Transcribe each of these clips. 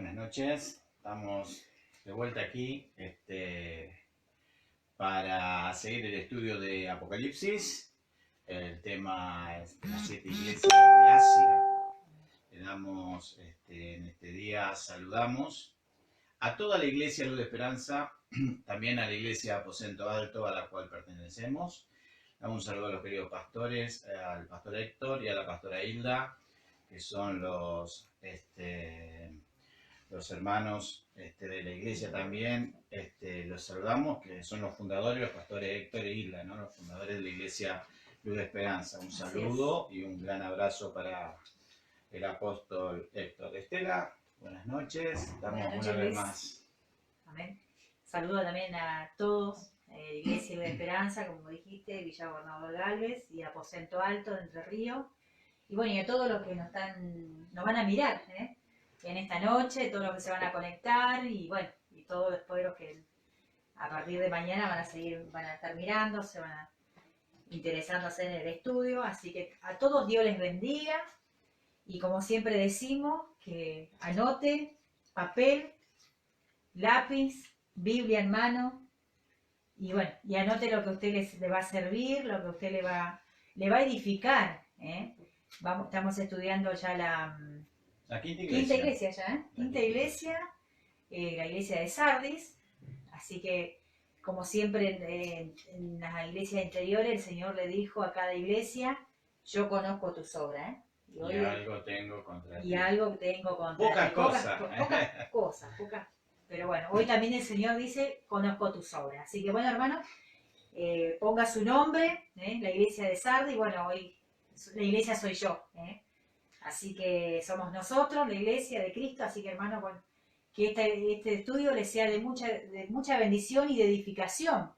Buenas noches, estamos de vuelta aquí para seguir el estudio de Apocalipsis. El tema es de las 7 iglesias de Asia. Le damos en este día, saludamos a toda la iglesia Luz de Esperanza, también a la iglesia Aposento Alto a la cual pertenecemos. Damos un saludo a los queridos pastores, al pastor Héctor y a la pastora Hilda, que son los hermanos de la iglesia también. Los saludamos, que son los fundadores, los pastores Héctor e Hilda, ¿no? Los fundadores de la iglesia Luz de Esperanza. Un saludo y un gran abrazo para el apóstol Héctor. Estela, buenas noches, estamos Buenas noches, una vez Luis. más. Amén. Saludo también a todos, Iglesia de Esperanza, como dijiste, Villa Gobernador Galvez y Aposento Alto de Entre Ríos. Y bueno, y a todos los que nos van a mirar en esta noche, todos los que se van a conectar y bueno, y todos después los que a partir de mañana van a estar mirando, se van a interesándose en el estudio. Así que a todos Dios les bendiga y como siempre decimos, que anote papel, lápiz, Biblia en mano, y bueno, y anote lo que a usted le va a servir, lo que a usted le va a edificar. Estamos estudiando ya La quinta iglesia ya, quinta iglesia, la iglesia de Sardis. Así que, como siempre en las iglesias anteriores, el Señor le dijo a cada iglesia: yo conozco tus obras, Y algo tengo contra ti. Y algo tengo contra Pocas ti. cosas. Pocas. Pero bueno, hoy también el Señor dice: conozco tus obras. Así que bueno, hermano, ponga su nombre, la iglesia de Sardis. Bueno, hoy la iglesia soy yo. Así que somos nosotros, la iglesia de Cristo. Así que hermano, bueno, que este estudio les sea de mucha bendición y de edificación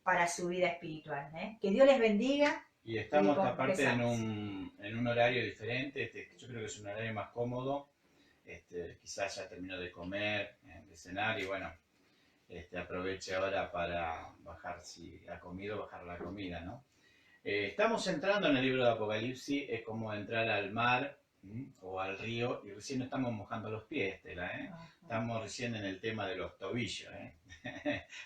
para su vida espiritual. Que Dios les bendiga. Y estamos aparte en un horario diferente. Yo creo que es un horario más cómodo. Quizás ya terminó de comer, de cenar, y bueno, aproveche ahora para bajar, si ha comido, bajar la comida, ¿no? Estamos entrando en el libro de Apocalipsis. Es como entrar al mar o al río, y recién estamos mojando los pies, Estela, Estamos recién en el tema de los tobillos,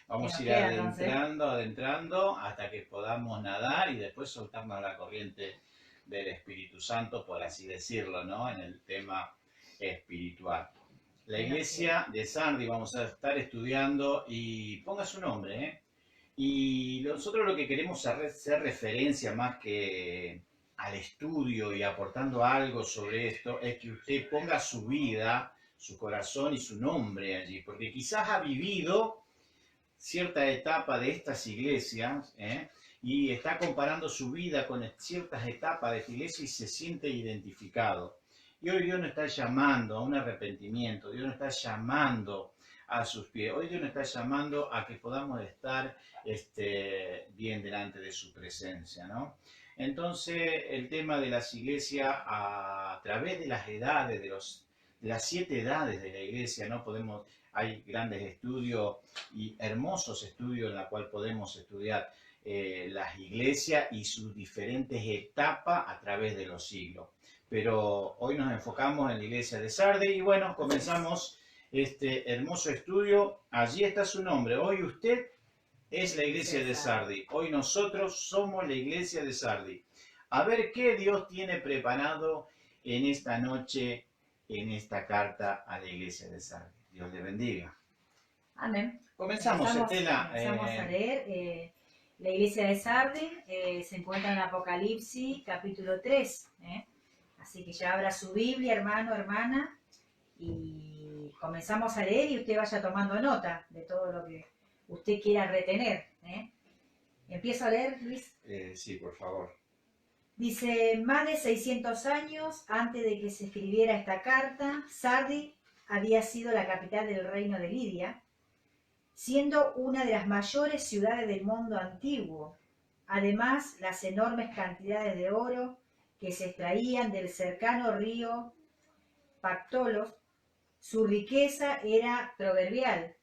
Vamos a ir adentrando hasta que podamos nadar y después soltarnos a la corriente del Espíritu Santo, por así decirlo, ¿no? En el tema espiritual. La iglesia de Sardis vamos a estar estudiando, y ponga su nombre, Y nosotros lo que queremos hacer referencia más que al estudio y aportando algo sobre esto, es que usted ponga su vida, su corazón y su nombre allí, porque quizás ha vivido cierta etapa de estas iglesias, y está comparando su vida con ciertas etapas de esta iglesia y se siente identificado. Y hoy Dios nos está llamando a un arrepentimiento, Dios nos está llamando a sus pies. Hoy Dios nos está llamando a que podamos estar bien delante de su presencia, ¿no? Entonces, el tema de las iglesias a través de las edades, de las 7 edades de la iglesia, ¿no? Hay grandes estudios y hermosos estudios en los cuales podemos estudiar las iglesias y sus diferentes etapas a través de los siglos. Pero hoy nos enfocamos en la iglesia de Sardis y bueno, comenzamos este hermoso estudio. Allí está su nombre. Hoy usted es la iglesia de Sardis. Hoy nosotros somos la iglesia de Sardis. A ver qué Dios tiene preparado en esta noche, en esta carta a la iglesia de Sardis. Dios le bendiga. Amén. Comenzamos, Estela. Comenzamos a leer. La iglesia de Sardis se encuentra en Apocalipsis capítulo 3. Así que ya abra su Biblia, hermano, hermana, y comenzamos a leer, y usted vaya tomando nota de todo lo que usted quiera retener. ¿Empiezo a leer, Luis? Sí, por favor. Dice: más de 600 años antes de que se escribiera esta carta, Sardis había sido la capital del reino de Lidia, siendo una de las mayores ciudades del mundo antiguo. Además, las enormes cantidades de oro que se extraían del cercano río Pactolos, su riqueza era proverbial.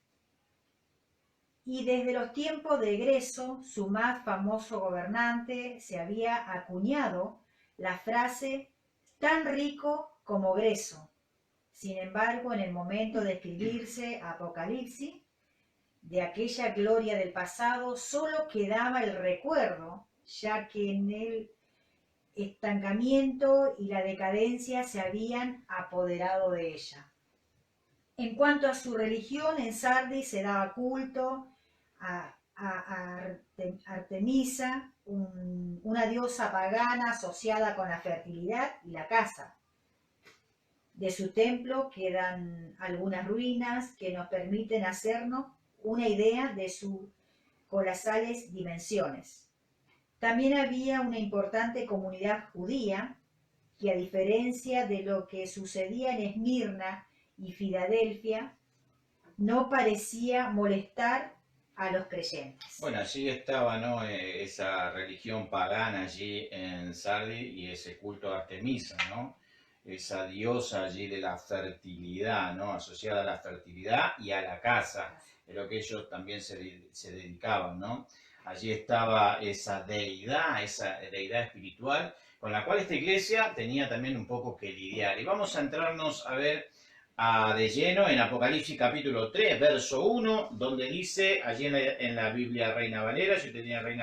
Y desde los tiempos de Greso, su más famoso gobernante, se había acuñado la frase: tan rico como Greso, Sin embargo, en el momento de escribirse Apocalipsis, de aquella gloria del pasado, solo quedaba el recuerdo, ya que en el estancamiento y la decadencia se habían apoderado de ella. En cuanto a su religión, en Sardis se daba culto a Artemisa, una diosa pagana asociada con la fertilidad y la caza. De su templo quedan algunas ruinas que nos permiten hacernos una idea de sus colosales dimensiones. También había una importante comunidad judía que, a diferencia de lo que sucedía en Esmirna y Filadelfia, no parecía molestar a los creyentes. Bueno, allí estaba, ¿no? Esa religión pagana allí en Sardis y ese culto a Artemisa, ¿no? Esa diosa allí de la fertilidad, ¿no? Asociada a la fertilidad y a la caza, es lo que ellos también se dedicaban, ¿no? Allí estaba esa deidad espiritual, con la cual esta iglesia tenía también un poco que lidiar. Y vamos a entrarnos a ver de lleno en Apocalipsis capítulo 3, verso 1, donde dice, allí en la Biblia Reina Valera, si usted tiene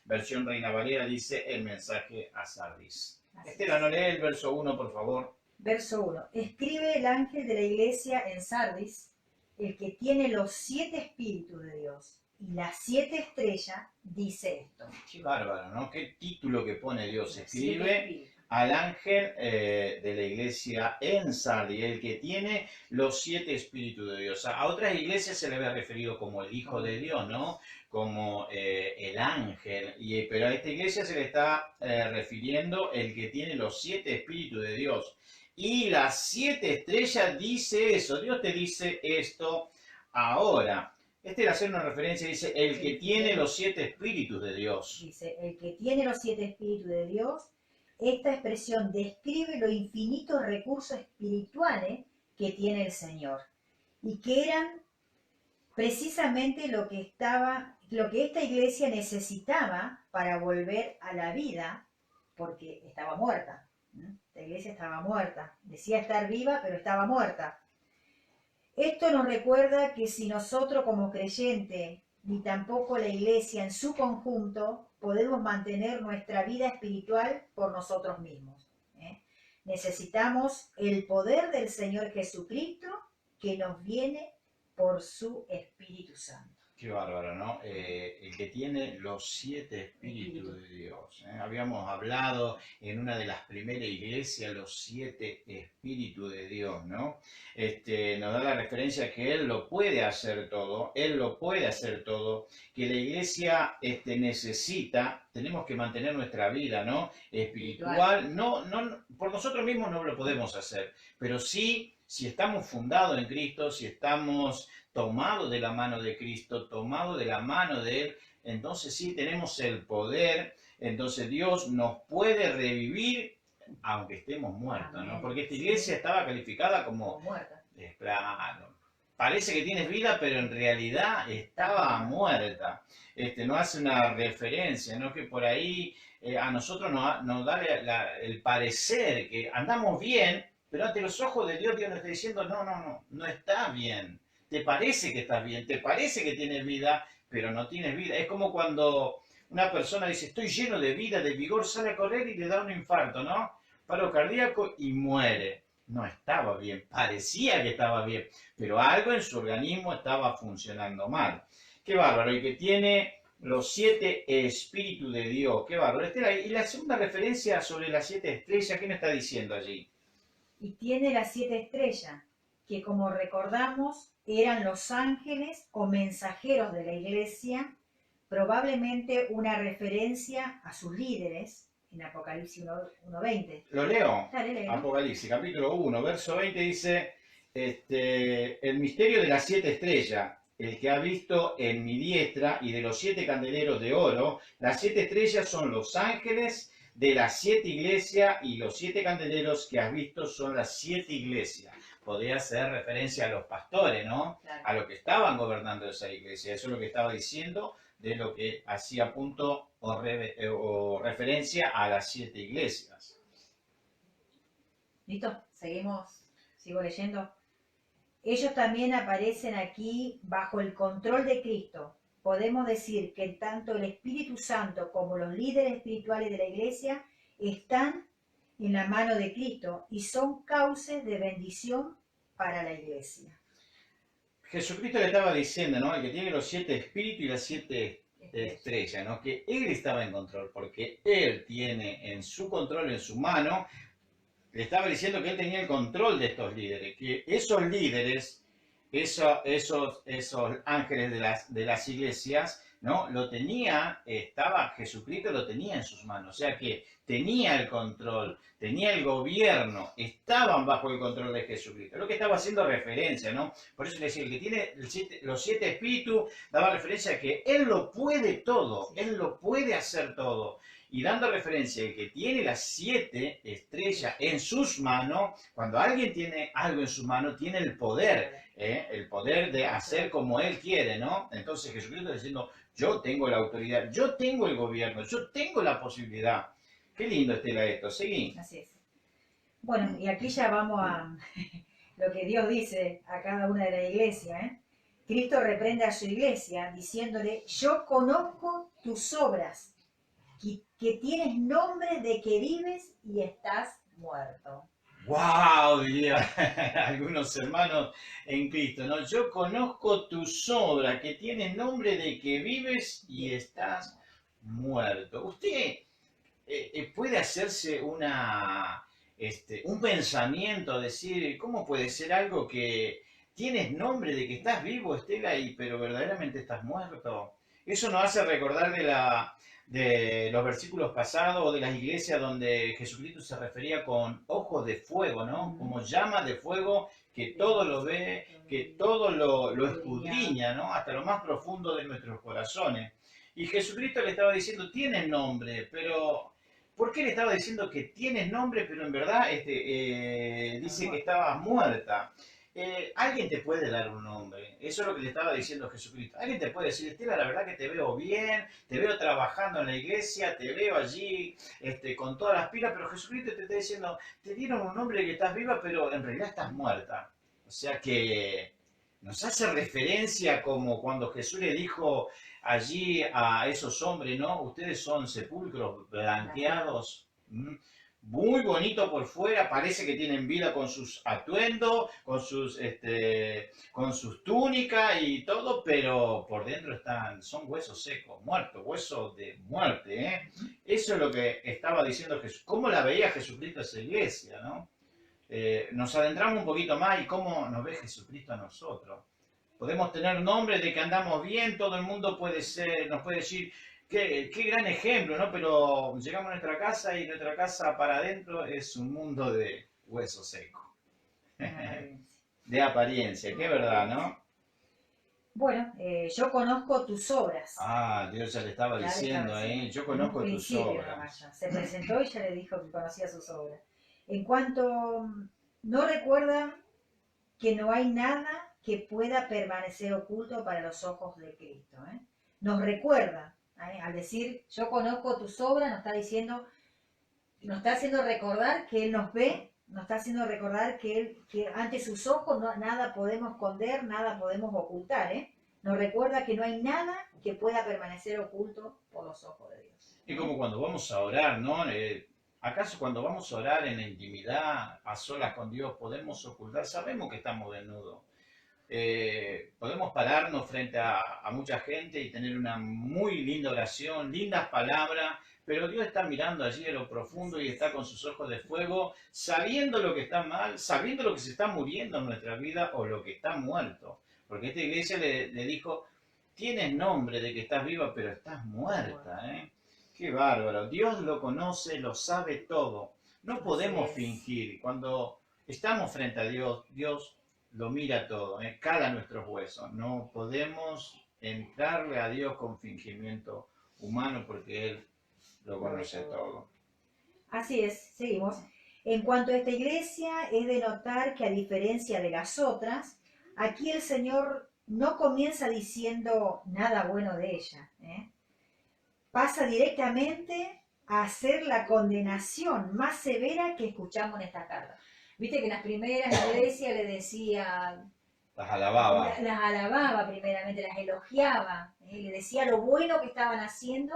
versión Reina Valera, dice el mensaje a Sardis. Estela, ¿no lee el verso 1, por favor? Verso 1. Escribe el ángel de la iglesia en Sardis, el que tiene los 7 espíritus de Dios y las 7 estrellas, dice esto. Qué bárbaro, ¿no? Qué título que pone Dios. Escribe al ángel de la iglesia en Sardis, el que tiene los 7 espíritus de Dios. A otras iglesias se le había referido como el Hijo de Dios, ¿no? Como el ángel, pero a esta iglesia se le está refiriendo el que tiene los 7 espíritus de Dios. Y las 7 estrellas dice eso, Dios te dice esto ahora. Este era hacer una referencia, dice, el que tiene los 7 espíritus de Dios. Dice, el que tiene los 7 espíritus de Dios. Esta expresión describe los infinitos recursos espirituales que tiene el Señor y que eran precisamente lo que esta iglesia necesitaba para volver a la vida, porque estaba muerta. La iglesia estaba muerta. Decía estar viva, pero estaba muerta. Esto nos recuerda que si nosotros como creyentes, ni tampoco la iglesia en su conjunto, podemos mantener nuestra vida espiritual por nosotros mismos. Necesitamos el poder del Señor Jesucristo que nos viene por su Espíritu Santo. Qué bárbaro, ¿no? El que tiene los 7 espíritus de Dios. Habíamos hablado en una de las primeras iglesias, los 7 espíritus de Dios, ¿no? Nos da la referencia que Él lo puede hacer todo, Él lo puede hacer todo, que la iglesia necesita, tenemos que mantener nuestra vida, ¿no? Espiritual, no, por nosotros mismos no lo podemos hacer, pero sí, si estamos fundados en Cristo, si estamos tomado de la mano de Cristo, tomado de la mano de Él, entonces sí tenemos el poder, entonces Dios nos puede revivir aunque estemos muertos, ¿no? Porque esta iglesia estaba calificada como muerta. Parece que tienes vida, pero en realidad estaba muerta. No hace una referencia, ¿no? Que por ahí a nosotros nos da el parecer que andamos bien, pero ante los ojos de Dios, Dios nos está diciendo, no está bien. Te parece que estás bien, te parece que tienes vida, pero no tienes vida. Es como cuando una persona dice, estoy lleno de vida, de vigor, sale a correr y le da un infarto, ¿no? Paro cardíaco y muere. No estaba bien, parecía que estaba bien, pero algo en su organismo estaba funcionando mal. Qué bárbaro, y que tiene los 7 espíritus de Dios. Qué bárbaro. Y la segunda referencia sobre las 7 estrellas, ¿qué me está diciendo allí? Y tiene las 7 estrellas, que como recordamos eran los ángeles o mensajeros de la iglesia, probablemente una referencia a sus líderes en Apocalipsis 1:20. ¿Lo leo? Dale, leo. Apocalipsis, capítulo 1, verso 20 dice, el misterio de las 7 estrellas, el que ha visto en mi diestra y de los 7 candeleros de oro, las 7 estrellas son los ángeles de las 7 iglesias y los 7 candeleros que has visto son las 7 iglesias. Podría hacer referencia a los pastores, ¿no? Claro. A los que estaban gobernando esa iglesia. Eso es lo que estaba diciendo de lo que hacía punto o referencia a las 7 iglesias. ¿Listo? Seguimos sigo leyendo. Ellos también aparecen aquí bajo el control de Cristo. Podemos decir que tanto el Espíritu Santo como los líderes espirituales de la iglesia están en la mano de Cristo y son cauces de bendición para la iglesia. Jesucristo le estaba diciendo, ¿no? El que tiene los 7 espíritus y las 7 estrellas, ¿no? Que Él estaba en control, porque Él tiene en su control, en su mano, le estaba diciendo que Él tenía el control de estos líderes, que esos líderes, esos ángeles de las iglesias, ¿no? Lo tenía, Jesucristo lo tenía en sus manos, o sea que tenía el control, tenía el gobierno, estaban bajo el control de Jesucristo, lo que estaba haciendo referencia, ¿no? Por eso le decía, el que tiene los 7 espíritus, daba referencia a que Él lo puede todo, Él lo puede hacer todo. Y dando referencia al que tiene las 7 estrellas en sus manos, cuando alguien tiene algo en su mano, tiene el poder de hacer como Él quiere, ¿no? Entonces Jesucristo está diciendo, yo tengo la autoridad, yo tengo el gobierno, yo tengo la posibilidad. Qué lindo, Estela, esto. Seguí. Así es. Bueno, y aquí ya vamos a lo que Dios dice a cada una de las iglesias, ¿eh? Cristo reprende a su iglesia diciéndole, yo conozco tus obras, que tienes nombre de que vives y estás muerto. ¡Wow! Diría algunos hermanos en Cristo, ¿no? Yo conozco tus obras, que tienes nombre de que vives y estás muerto. Usted puede hacerse un pensamiento, decir, ¿cómo puede ser algo que tienes nombre de que estás vivo, Estela, pero verdaderamente estás muerto? Eso nos hace recordar de los versículos pasados o de las iglesias donde Jesucristo se refería con ojos de fuego, ¿no? Como llama de fuego que todo lo ve, que todo lo escudriña, ¿no? Hasta lo más profundo de nuestros corazones. Y Jesucristo le estaba diciendo, tienes nombre, pero ¿por qué le estaba diciendo que tienes nombre, pero en verdad dice que estabas muerta? Alguien te puede dar un nombre, eso es lo que le estaba diciendo Jesucristo. Alguien te puede decir, Estela, la verdad que te veo bien, te veo trabajando en la iglesia, te veo allí con todas las pilas, pero Jesucristo te está diciendo, te dieron un nombre que estás viva, pero en realidad estás muerta. O sea que nos hace referencia como cuando Jesús le dijo allí a esos hombres, ¿no? Ustedes son sepulcros blanqueados, muy bonito por fuera, parece que tienen vida con sus atuendos, con sus túnicas y todo, pero por dentro son huesos secos, muertos, huesos de muerte, ¿eh? Eso es lo que estaba diciendo Jesús. ¿Cómo la veía Jesucristo esa iglesia, no? Nos adentramos un poquito más y cómo nos ve Jesucristo a nosotros. Podemos tener nombre de que andamos bien, todo el mundo nos puede decir, qué gran ejemplo, ¿no? Pero llegamos a nuestra casa y nuestra casa para adentro es un mundo de hueso seco. De apariencia, qué verdad, ¿no? Bueno, yo conozco tus obras. Ah, Dios ya le estaba diciendo, yo conozco tus obras. Se presentó y ya le dijo que conocía sus obras. En cuanto no recuerda que no hay nada que pueda permanecer oculto para los ojos de Cristo, ¿eh? Nos recuerda, al decir yo conozco tus obras, nos está diciendo, nos está haciendo recordar que Él nos ve, nos está haciendo recordar que ante sus ojos nada podemos esconder, nada podemos ocultar, ¿eh? Nos recuerda que no hay nada que pueda permanecer oculto por los ojos de Dios. Y como cuando vamos a orar, ¿no? ¿Acaso cuando vamos a orar en la intimidad, a solas con Dios, podemos ocultar? Sabemos que estamos desnudos. Podemos pararnos frente a mucha gente y tener una muy linda oración, lindas palabras, pero Dios está mirando allí en lo profundo y está con sus ojos de fuego, sabiendo lo que está mal, sabiendo lo que se está muriendo en nuestra vida o lo que está muerto. Porque esta iglesia le dijo, tienes nombre de que estás viva, pero estás muerta, ¿eh? Qué bárbaro. Dios lo conoce, lo sabe todo. No podemos fingir. Cuando estamos frente a Dios, Dios lo mira todo, cala nuestros huesos. No podemos entrarle a Dios con fingimiento humano porque Él lo conoce todo. Así es, seguimos. En cuanto a esta iglesia, es de notar que a diferencia de las otras, aquí el Señor no comienza diciendo nada bueno de ella, ¿eh? Pasa directamente a hacer la condenación más severa que escuchamos en esta carta. Viste que en las primeras iglesias le decía, Las alababa. las alababa primeramente, las elogiaba, le decía lo bueno que estaban haciendo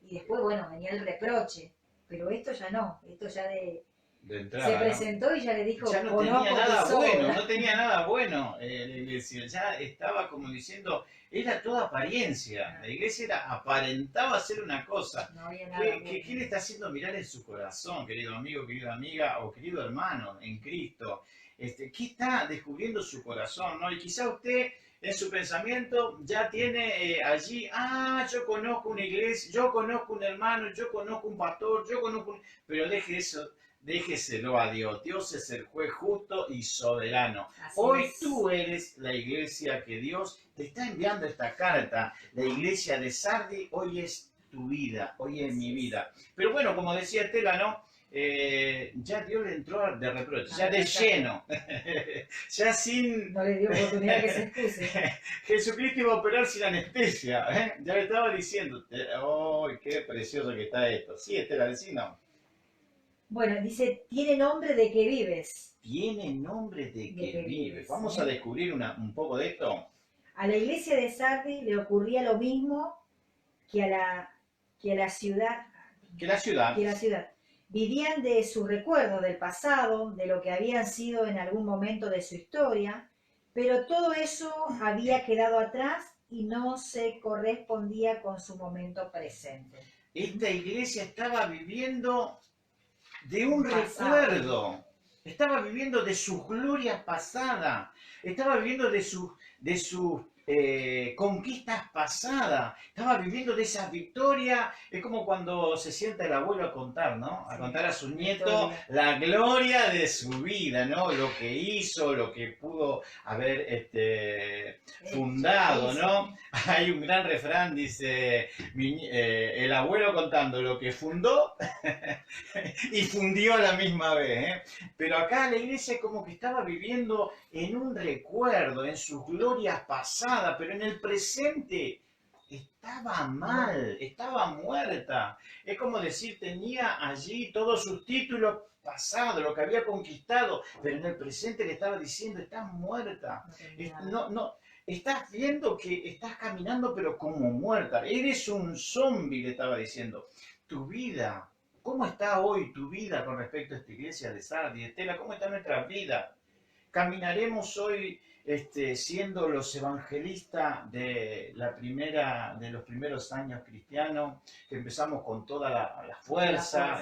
y después, bueno, venía el reproche. Pero esto ya no, esto ya De se entrada, ¿no? presentó y ya le dijo, Ya no conozco tenía tu nada bueno, sobra. no tenía nada bueno la iglesia, ya estaba como diciendo, era toda apariencia, la iglesia aparentaba ser una cosa. No había nada bueno. ¿Qué le está haciendo mirar en su corazón, querido amigo, querida amiga o querido hermano en Cristo? ¿Qué está descubriendo su corazón, no? Y quizá usted en su pensamiento ya tiene allí, yo conozco una iglesia, yo conozco un hermano, yo conozco un pastor, yo conozco un... Pero deje eso. Déjeselo a Dios. Dios es el juez justo y soberano. Así Hoy es. tú eres la iglesia que Dios te está enviando esta carta. La iglesia de Sardi hoy es tu vida, hoy es mi vida. Pero bueno, como decía Estela, ¿no? Ya Dios le entró de reproche, ya de lleno, ya sin... No le dio oportunidad que se excuse. Jesucristo iba a operar sin anestesia, ¿eh? Ya le estaba diciendo, ¡ay, qué precioso que está esto! Sí, Estela, vecino. Bueno, dice, tiene nombre de que vives. Tiene nombre de que que vives. vives, Vamos a descubrir un poco de esto. A la iglesia de Sardi le ocurría lo mismo que a la ciudad. Que la ciudad, Que la ciudad. Vivían de sus recuerdos del pasado, de lo que habían sido en algún momento de su historia, pero todo eso había quedado atrás y no se correspondía con su momento presente. esta iglesia estaba viviendo de un Pasado. recuerdo. Estaba viviendo de sus glorias pasadas. Estaba viviendo de sus conquistas pasadas. Estaba viviendo de esas victorias. Es como cuando se sienta el abuelo a contar, ¿no? A contar a sus nietos la gloria de su vida, ¿no? Lo que hizo, lo que pudo haber fundado, ¿no? Hay un gran refrán, dice, el abuelo contando lo que fundó y fundió a la misma vez, ¿eh? Pero acá la iglesia como que estaba viviendo en un recuerdo, en sus glorias pasadas, pero en el presente estaba mal, estaba muerta. Es como decir, tenía allí todos sus títulos pasados, lo que había conquistado, pero en el presente le estaba diciendo, estás muerta. No, estás viendo que estás caminando pero como muerta. Eres un zombie, le estaba diciendo. Tu vida, ¿cómo está hoy tu vida con respecto a esta iglesia de Sardi? Estela, ¿cómo está nuestra vida? Caminaremos hoy siendo los evangelistas de los primeros años cristianos, que empezamos con toda la fuerza,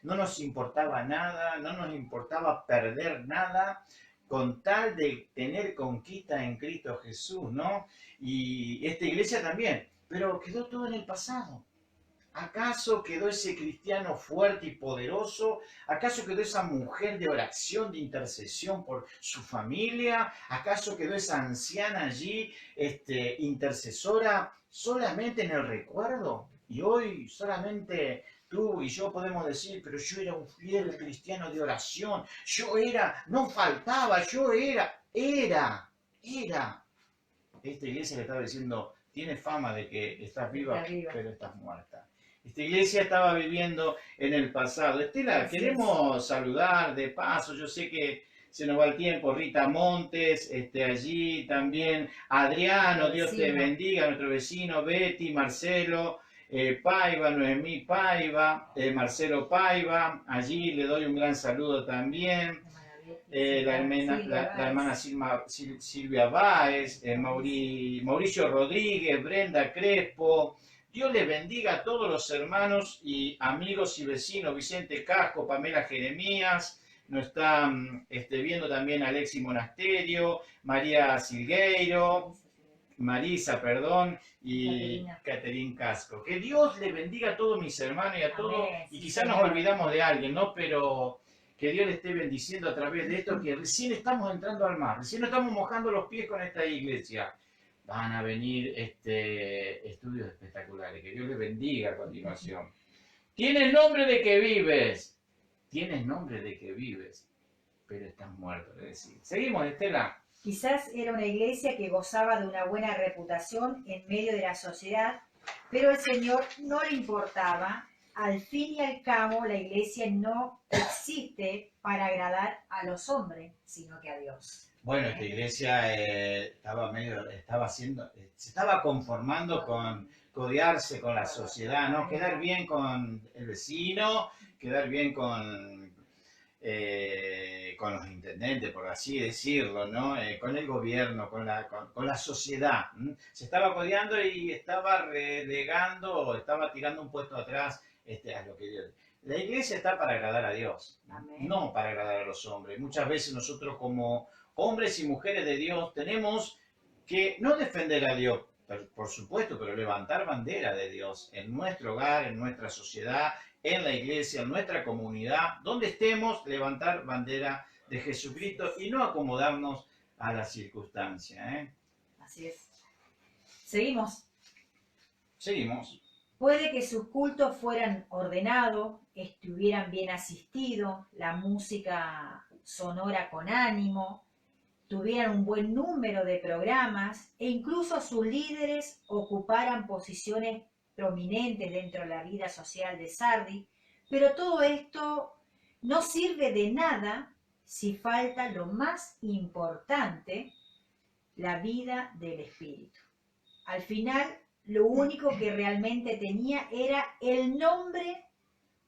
no nos importaba nada, no nos importaba perder nada, con tal de tener conquista en Cristo Jesús, ¿no? Y esta iglesia también, pero quedó todo en el pasado. ¿Acaso quedó ese cristiano fuerte y poderoso? ¿Acaso quedó esa mujer de oración, de intercesión por su familia? ¿Acaso quedó esa anciana allí, intercesora, solamente en el recuerdo? Y hoy solamente tú y yo podemos decir, pero yo era un fiel cristiano de oración. Yo era, no faltaba, yo era. Esta iglesia le estaba diciendo, tiene fama de que estás viva, pero estás muerta. Esta iglesia estaba viviendo en el pasado. Estela, queremos saludar de paso, yo sé que se nos va el tiempo, Rita Montes, allí también, Adriano, Dios te bendiga, nuestro vecino, Betty, Marcelo, Paiva, Noemí Paiva, Marcelo Paiva, allí le doy un gran saludo también. La hermana Silvia Báez, Mauricio Rodríguez, Brenda Crespo. Dios les bendiga a todos los hermanos y amigos y vecinos, Vicente Casco, Pamela Jeremías, nos están viendo también Alexis Monasterio, María Silgueiro, Marisa, perdón, y Caterín Casco. Que Dios les bendiga a todos mis hermanos y a todos, y quizás nos olvidamos de alguien, ¿no? Pero que Dios le esté bendiciendo a través de esto, que recién estamos entrando al mar, recién nos estamos mojando los pies con esta iglesia. Van a venir estudios espectaculares. Que Dios les bendiga a continuación. Tienes nombre de que vives. Tienes nombre de que vives. Pero estás muerto, le decía. Seguimos, Estela. Quizás era una iglesia que gozaba de una buena reputación en medio de la sociedad, pero el Señor no le importaba al fin y al cabo la iglesia no existe para agradar a los hombres, sino que a Dios. Bueno, esta iglesia se estaba conformando con codearse con la sociedad, ¿no? Quedar bien con el vecino, quedar bien con los intendentes, por así decirlo, ¿no? Con el gobierno, con la sociedad. ¿M? Se estaba codeando y estaba relegando o estaba tirando un puesto atrás a lo que Dios. La iglesia está para agradar a Dios, Amén. no para agradar a los hombres. Muchas veces nosotros como hombres y mujeres de Dios tenemos que no defender a Dios, por supuesto, pero levantar bandera de Dios en nuestro hogar, en nuestra sociedad, en la iglesia, en nuestra comunidad, donde estemos, levantar bandera de Jesucristo y no acomodarnos a la circunstancia. Así es. Seguimos. Seguimos. Puede que sus cultos fueran ordenados, estuvieran bien asistidos, la música sonora con ánimo, tuvieran un buen número de programas e incluso sus líderes ocuparan posiciones prominentes dentro de la vida social de Sardis, pero todo esto no sirve de nada si falta lo más importante, la vida del Espíritu. Al final, lo único que realmente tenía era el nombre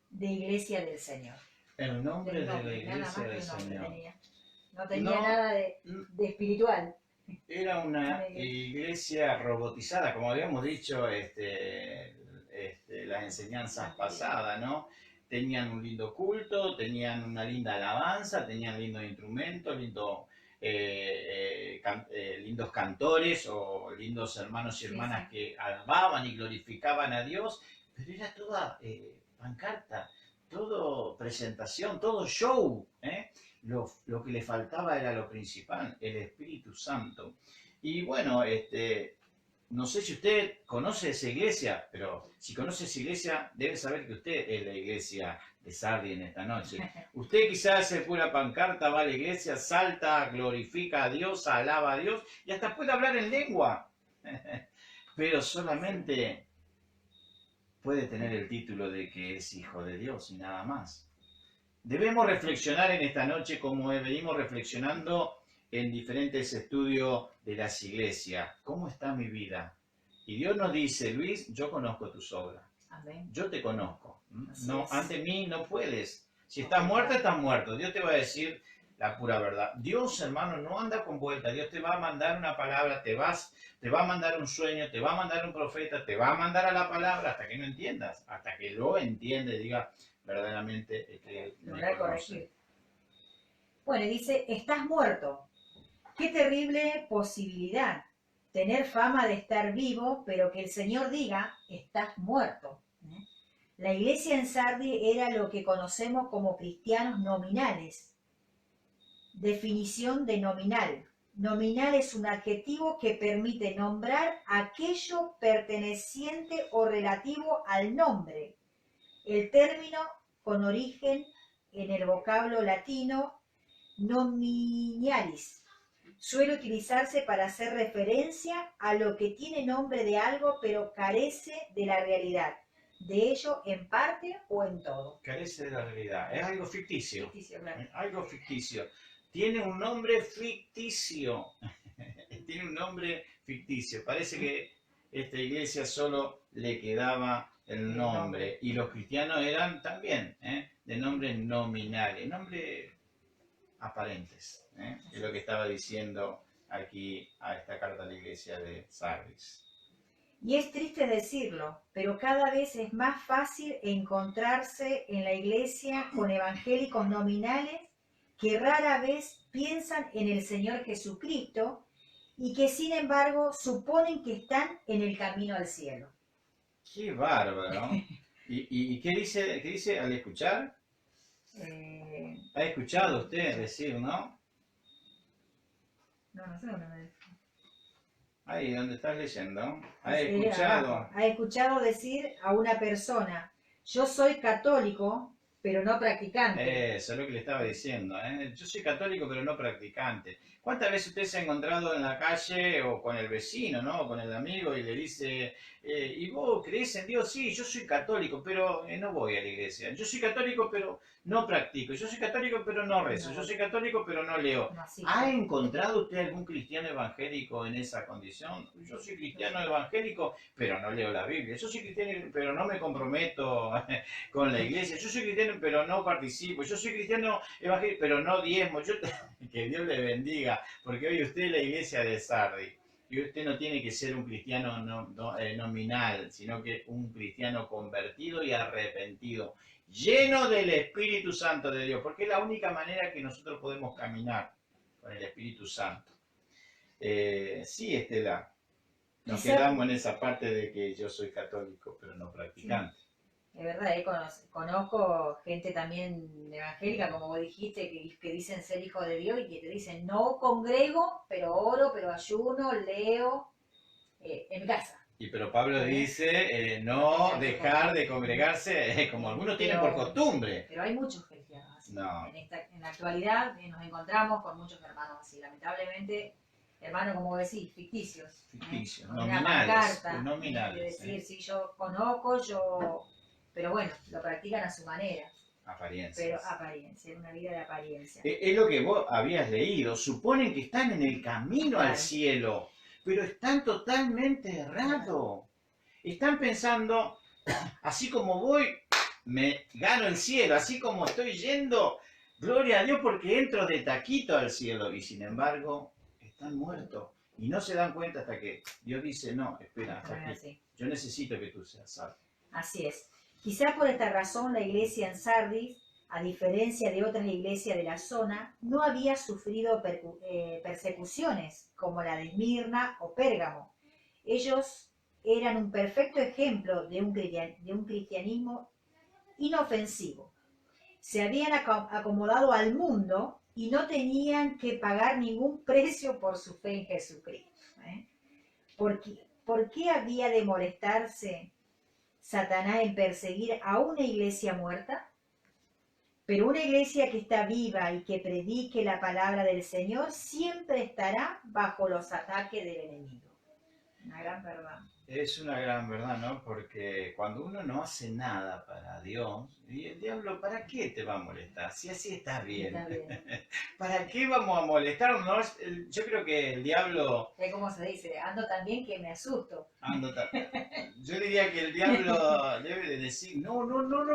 de Iglesia del Señor. El nombre de la Iglesia del Señor. No tenía nada de espiritual. Era una iglesia robotizada, como habíamos dicho las enseñanzas pasadas, ¿no? Tenían un lindo culto, tenían una linda alabanza, tenían lindos instrumentos, lindos cantores o lindos hermanos y hermanas que alababan y glorificaban a Dios, pero era toda pancarta, todo presentación, todo show, ¿eh? Lo que le faltaba era lo principal, el Espíritu Santo. Y bueno, no sé si usted conoce esa iglesia, pero si conoce esa iglesia, debe saber que usted es la iglesia de Sardis en esta noche. Usted quizás hace pura pancarta, va a la iglesia, salta, glorifica a Dios, alaba a Dios y hasta puede hablar en lengua. Pero solamente puede tener el título de que es hijo de Dios y nada más. Debemos reflexionar en esta noche como venimos reflexionando en diferentes estudios de las iglesias. ¿Cómo está mi vida? Y Dios nos dice, Luis, yo conozco tus obras. Amén. Yo te conozco. Así No, es. ante mí no puedes. Si estás muerto, estás muerto. Dios te va a decir la pura verdad. Dios, hermano, no anda con vuelta. Dios te va a mandar una palabra, te va a mandar un sueño, te va a mandar un profeta, te va a mandar a la palabra hasta que no entiendas, hasta que lo entiendes, diga verdaderamente lograr corregir. Bueno, dice, estás muerto. Qué terrible posibilidad. Tener fama de estar vivo, pero que el Señor diga, estás muerto. La iglesia en Sardis era lo que conocemos como cristianos nominales. Definición de nominal. Nominal es un adjetivo que permite nombrar aquello perteneciente o relativo al nombre. El término con origen en el vocablo latino nominalis suele utilizarse para hacer referencia a lo que tiene nombre de algo pero carece de la realidad, de ello en parte o en todo. Carece de la realidad, es algo ficticio. Claro. Algo ficticio. Tiene un nombre ficticio. Tiene un nombre ficticio. Parece que esta iglesia solo le quedaba el nombre. Y los cristianos eran también de nombres nominales, nombres aparentes. Es lo que estaba diciendo aquí a esta carta a la iglesia de Sardis. Y es triste decirlo, pero cada vez es más fácil encontrarse en la iglesia con evangélicos nominales que rara vez piensan en el Señor Jesucristo y que sin embargo suponen que están en el camino al cielo. ¡Qué bárbaro! ¿Y qué dice al escuchar? ¿Ha escuchado usted decir, no? No sé dónde me dijo. Ahí, donde estás leyendo. ¿Ha escuchado? Ha escuchado decir a una persona, yo soy católico, pero no practicante. Eso es lo que le estaba diciendo, ¿eh? Yo soy católico pero no practicante. ¿Cuántas veces usted se ha encontrado en la calle o con el vecino, ¿no? O con el amigo y le dice, ¿y vos crees en Dios? Sí, yo soy católico, pero no voy a la iglesia. Yo soy católico pero no practico. Yo soy católico pero no rezo. Yo No, soy católico pero no leo. no asisto. ¿Ha encontrado usted algún cristiano evangélico en esa condición? Yo soy cristiano evangélico pero no leo la Biblia. Yo soy cristiano pero no me comprometo con la iglesia. Yo soy cristiano, pero no participo. Yo soy cristiano evangélico, pero no diezmo. Que Dios le bendiga, porque hoy usted es la iglesia de Sardi. Y usted no tiene que ser un cristiano nominal, sino que un cristiano convertido y arrepentido, lleno del Espíritu Santo de Dios, porque es la única manera que nosotros podemos caminar con el Espíritu Santo. Sí, Estela, nos quedamos en esa parte de que yo soy católico, pero no practicante. Es verdad, conozco gente también evangélica, como vos dijiste, que dicen ser hijo de Dios y que te dicen, no congrego, pero oro, pero ayuno, leo, en mi casa. Y pero Pablo dice, no dejar de congregarse, como algunos tienen por costumbre. Pero hay muchos cristianos así. No. En la actualidad nos encontramos con muchos hermanos así, lamentablemente. Hermanos, como decís, ficticios. Ficticios, Con nominales. Una Nominales. De decir, sí, yo conozco, pero bueno, lo practican a su manera. Apariencia. Pero apariencia, una vida de apariencia. Es lo que vos habías leído. Suponen que están en el camino al cielo, pero están totalmente errados. Están pensando, así como voy, me gano el cielo. Así como estoy yendo, gloria a Dios porque entro de taquito al cielo. Y sin embargo, están muertos. Y no se dan cuenta hasta que Dios dice, no, espera, hasta aquí. Yo necesito que tú seas salvo. Así es. Quizá por esta razón la iglesia en Sardis, a diferencia de otras iglesias de la zona, no había sufrido persecuciones como la de Esmirna o Pérgamo. Ellos eran un perfecto ejemplo de un cristianismo inofensivo. Se habían acomodado al mundo y no tenían que pagar ningún precio por su fe en Jesucristo. ¿Por qué había de molestarse Satanás en perseguir a una iglesia muerta? Pero una iglesia que está viva y que predique la palabra del Señor siempre estará bajo los ataques del enemigo. Una gran verdad. Es una gran verdad, ¿no? Porque cuando uno no hace nada para Dios, y el diablo, ¿para qué te va a molestar? Si así estás bien. Está bien. ¿Para qué vamos a molestarnos? Yo creo que el diablo... Es como se dice, ando tan bien que me asusto. Yo diría que el diablo debe de decir, no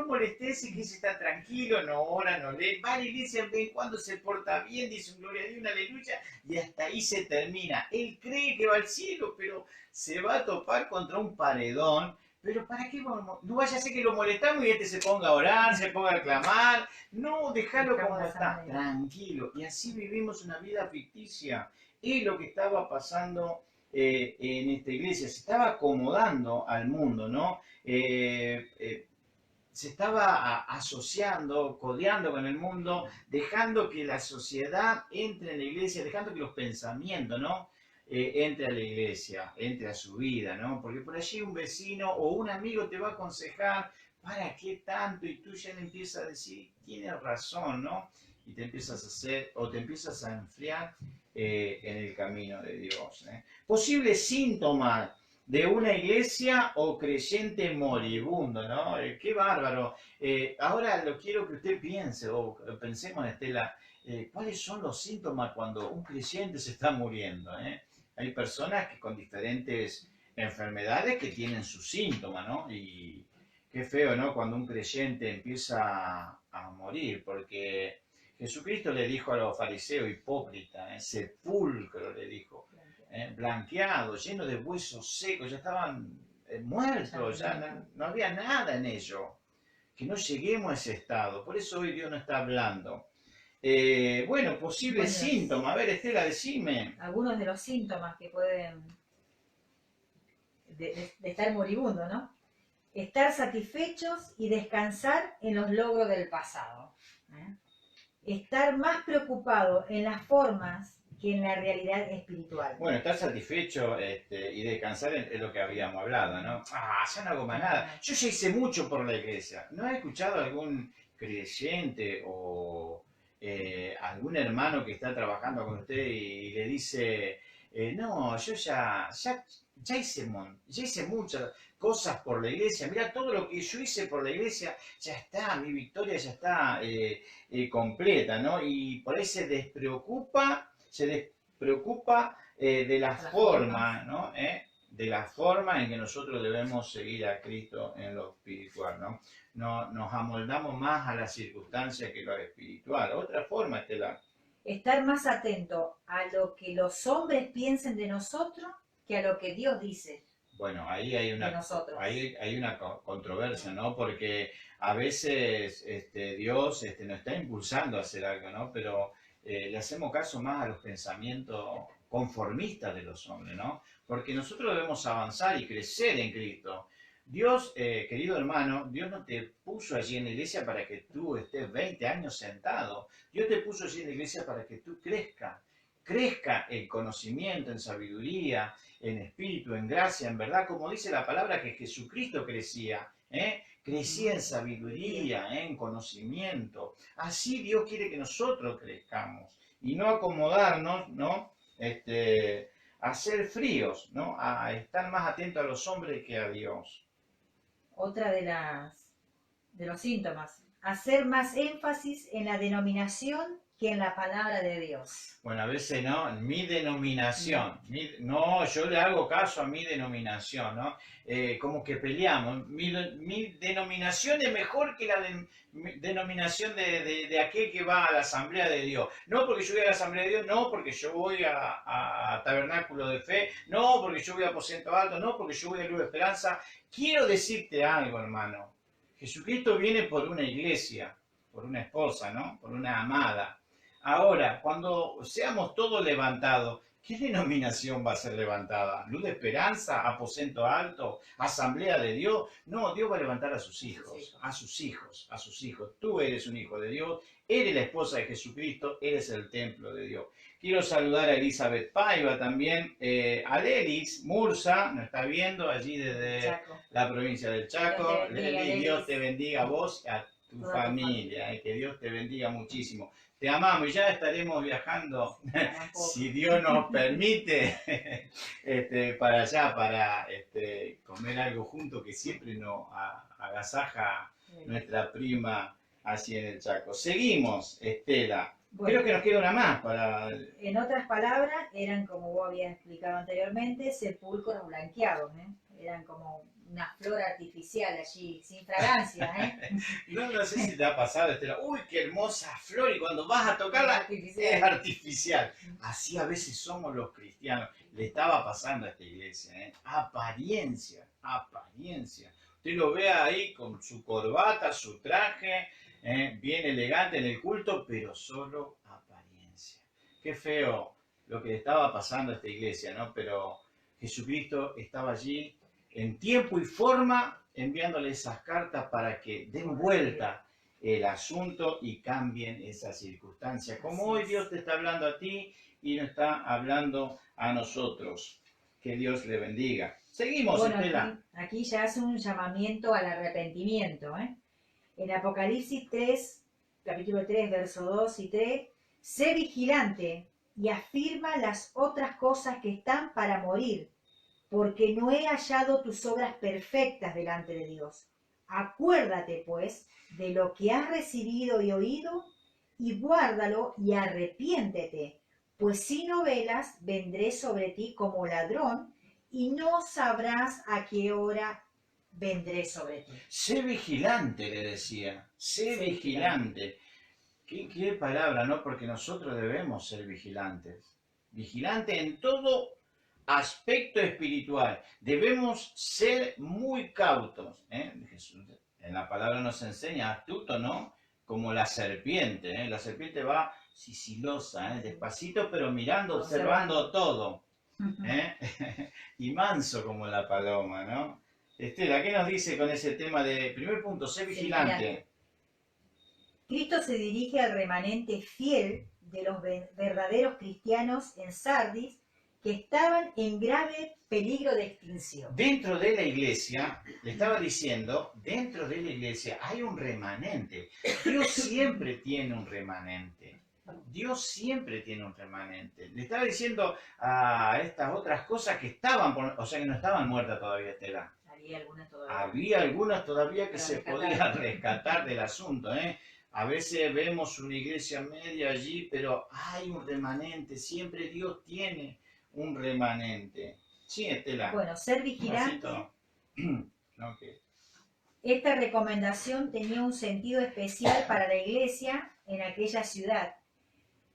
molestes, y que se está tranquilo, no ora, no lee, va a la iglesia, ve cuando se porta bien, dice un gloria a Dios, una aleluya, y hasta ahí se termina. Él cree que va al cielo, pero se va a topar contra un paredón. Pero ¿para qué vamos? No vaya a ser que lo molestamos y este se ponga a orar, se ponga a clamar. No, déjalo como está, tranquilo. Y así vivimos una vida ficticia. Es lo que estaba pasando en esta iglesia. Se estaba acomodando al mundo, ¿no? Se estaba asociando, codeando con el mundo, dejando que la sociedad entre en la iglesia, dejando que los pensamientos, ¿no? Entre a la iglesia, entre a su vida, ¿no? Porque por allí un vecino o un amigo te va a aconsejar, ¿para qué tanto? Y tú ya le empiezas a decir, tienes razón, ¿no? Y te empiezas a hacer, o te empiezas a enfriar en el camino de Dios. Posible síntoma de una iglesia o creyente moribundo, ¿no? ¡Qué bárbaro! Ahora lo quiero que usted piense, o pensemos, Estela, ¿cuáles son los síntomas cuando un creyente se está muriendo? Hay personas que con diferentes enfermedades que tienen sus síntomas, ¿no? Y qué feo, ¿no? Cuando un creyente empieza a morir, porque Jesucristo le dijo a los fariseos hipócritas, sepulcro le dijo, blanqueado, lleno de huesos secos, ya estaban muertos, ya no había nada en ellos. Que no lleguemos a ese estado, por eso hoy Dios no está hablando. Bueno, posibles síntomas. A ver, Estela, decime. Algunos de los síntomas que pueden de estar moribundo, ¿no? Estar satisfechos y descansar en los logros del pasado. Estar más preocupado en las formas que en la realidad espiritual. Bueno, estar satisfecho y descansar es lo que habíamos hablado, ¿no? Ya no hago más nada. Yo ya hice mucho por la iglesia. ¿No has escuchado algún creyente o algún hermano que está trabajando con usted y le dice, no, yo ya hice muchas cosas por la iglesia, mira todo lo que yo hice por la iglesia, ya está, mi victoria ya está completa, ¿no? Y por ahí se despreocupa de la forma, ¿no? De la forma en que nosotros debemos seguir a Cristo en lo espiritual, ¿no? Nos amoldamos más a las circunstancias que lo espiritual. Otra forma, Estela. Estar más atento a lo que los hombres piensen de nosotros que a lo que Dios dice. Bueno, ahí hay una controversia, ¿no? Porque a veces Dios nos está impulsando a hacer algo, ¿no? Pero le hacemos caso más a los pensamientos conformistas de los hombres, ¿no? Porque nosotros debemos avanzar y crecer en Cristo. Dios, querido hermano, Dios no te puso allí en la iglesia para que tú estés 20 años sentado. Dios te puso allí en la iglesia para que tú crezca en conocimiento, en sabiduría, en espíritu, en gracia, en verdad, como dice la palabra que Jesucristo crecía, crecía en sabiduría, en conocimiento. Así Dios quiere que nosotros crezcamos y no acomodarnos, ¿no? A ser fríos, ¿no? A estar más atentos a los hombres que a Dios. Otra de los síntomas, hacer más énfasis en la denominación que en la palabra de Dios. Bueno, a veces no, mi denominación, no, yo le hago caso a mi denominación, ¿no? Como que peleamos, mi denominación es mejor que la denominación de aquel que va a la Asamblea de Dios. No porque yo voy a la Asamblea de Dios, no porque yo voy a Tabernáculo de Fe, no porque yo voy a Aposento Alto, no porque yo voy a Luz de Esperanza. Quiero decirte algo, hermano. Jesucristo viene por una iglesia, por una esposa, ¿no? Por una amada. Ahora, cuando seamos todos levantados, ¿qué denominación va a ser levantada? ¿Luz de Esperanza? ¿Aposento Alto? ¿Asamblea de Dios? No, Dios va a levantar a sus hijos, a sus hijos, a sus hijos. Tú eres un hijo de Dios, eres la esposa de Jesucristo, eres el templo de Dios. Quiero saludar a Elizabeth Paiva también, a Lelis Mursa, nos está viendo allí desde Chaco, la provincia del Chaco. Lelis, Dios te bendiga a vos y a tu familia, que Dios te bendiga muchísimo. Te amamos y ya estaremos viajando, si Dios nos permite, para allá, para comer algo juntos, que siempre nos agasaja nuestra prima así en el Chaco. Seguimos, Estela. Bueno, creo que nos queda una más para... En otras palabras, eran, como vos habías explicado anteriormente, sepulcros blanqueados, eran como una flor artificial allí, sin fragancia, No sé si te ha pasado, Estela. Uy, qué hermosa flor, y cuando vas a tocarla es artificial. Así a veces somos los cristianos. Le estaba pasando a esta iglesia, apariencia. Usted lo ve ahí con su corbata, su traje, bien elegante en el culto, pero solo apariencia. Qué feo lo que le estaba pasando a esta iglesia, ¿no? Pero Jesucristo estaba allí en tiempo y forma, enviándole esas cartas para que den vuelta el asunto y cambien esas circunstancias. Como hoy Dios te está hablando a ti y nos está hablando a nosotros. Que Dios le bendiga. Seguimos, bueno, Estela. Aquí ya hace un llamamiento al arrepentimiento. En Apocalipsis 3, capítulo 3, versos 2 y 3, sé vigilante y afirma las otras cosas que están para morir, porque no he hallado tus obras perfectas delante de Dios. Acuérdate, pues, de lo que has recibido y oído, y guárdalo y arrepiéntete, pues si no velas, vendré sobre ti como ladrón, y no sabrás a qué hora vendré sobre ti. Sé vigilante, le decía, sé vigilante. ¿Qué palabra, ¿no? Porque nosotros debemos ser vigilantes. Vigilante en todo aspecto espiritual. Debemos ser muy cautos. Jesús, en la palabra nos enseña astuto, ¿no? Como la serpiente. La serpiente va sigilosa, despacito, pero mirando, observando todo. Y manso como la paloma, ¿no? Estela, ¿qué nos dice con ese tema de, primer punto, sé vigilante? Cristo se dirige al remanente fiel de los verdaderos cristianos en Sardis que estaban en grave peligro de extinción. Dentro de la iglesia, le estaba diciendo, dentro de la iglesia hay un remanente. Dios siempre tiene un remanente. Dios siempre tiene un remanente. Le estaba diciendo a estas otras cosas que estaban, o sea que no estaban muertas todavía, Estela. Había algunas todavía que se podían rescatar del asunto, ¿eh? A veces vemos una iglesia media allí, pero hay un remanente. Siempre Dios tiene un remanente. Sí, Estela. Bueno, ser vigilante. Okay. Esta recomendación tenía un sentido especial para la iglesia en aquella ciudad.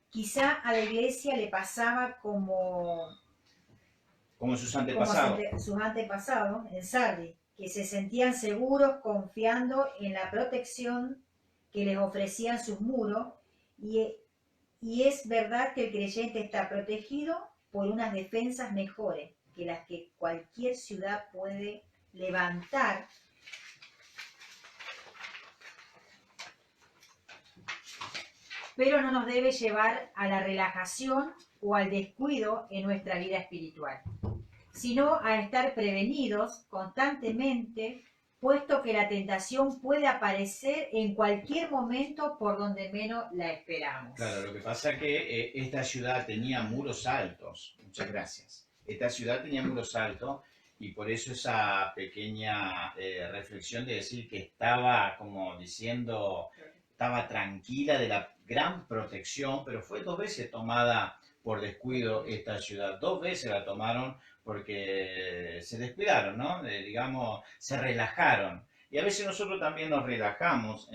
Quizá a la iglesia le pasaba como sus antepasados. Sus antepasados en Sardi, que se sentían seguros confiando en la protección que les ofrecían sus muros, y es verdad que el creyente está protegido por unas defensas mejores que las que cualquier ciudad puede levantar. Pero no nos debe llevar a la relajación o al descuido en nuestra vida espiritual, sino a estar prevenidos constantemente, puesto que la tentación puede aparecer en cualquier momento por donde menos la esperamos. Claro, lo que pasa es que esta ciudad tenía muros altos. Muchas gracias. Esta ciudad tenía muros altos y por eso esa pequeña reflexión de decir que estaba como diciendo, estaba tranquila de la gran protección, pero fue 2 veces tomada por descuido esta ciudad. 2 veces la tomaron porque se descuidaron, ¿no? Digamos, se relajaron. Y a veces nosotros también nos relajamos,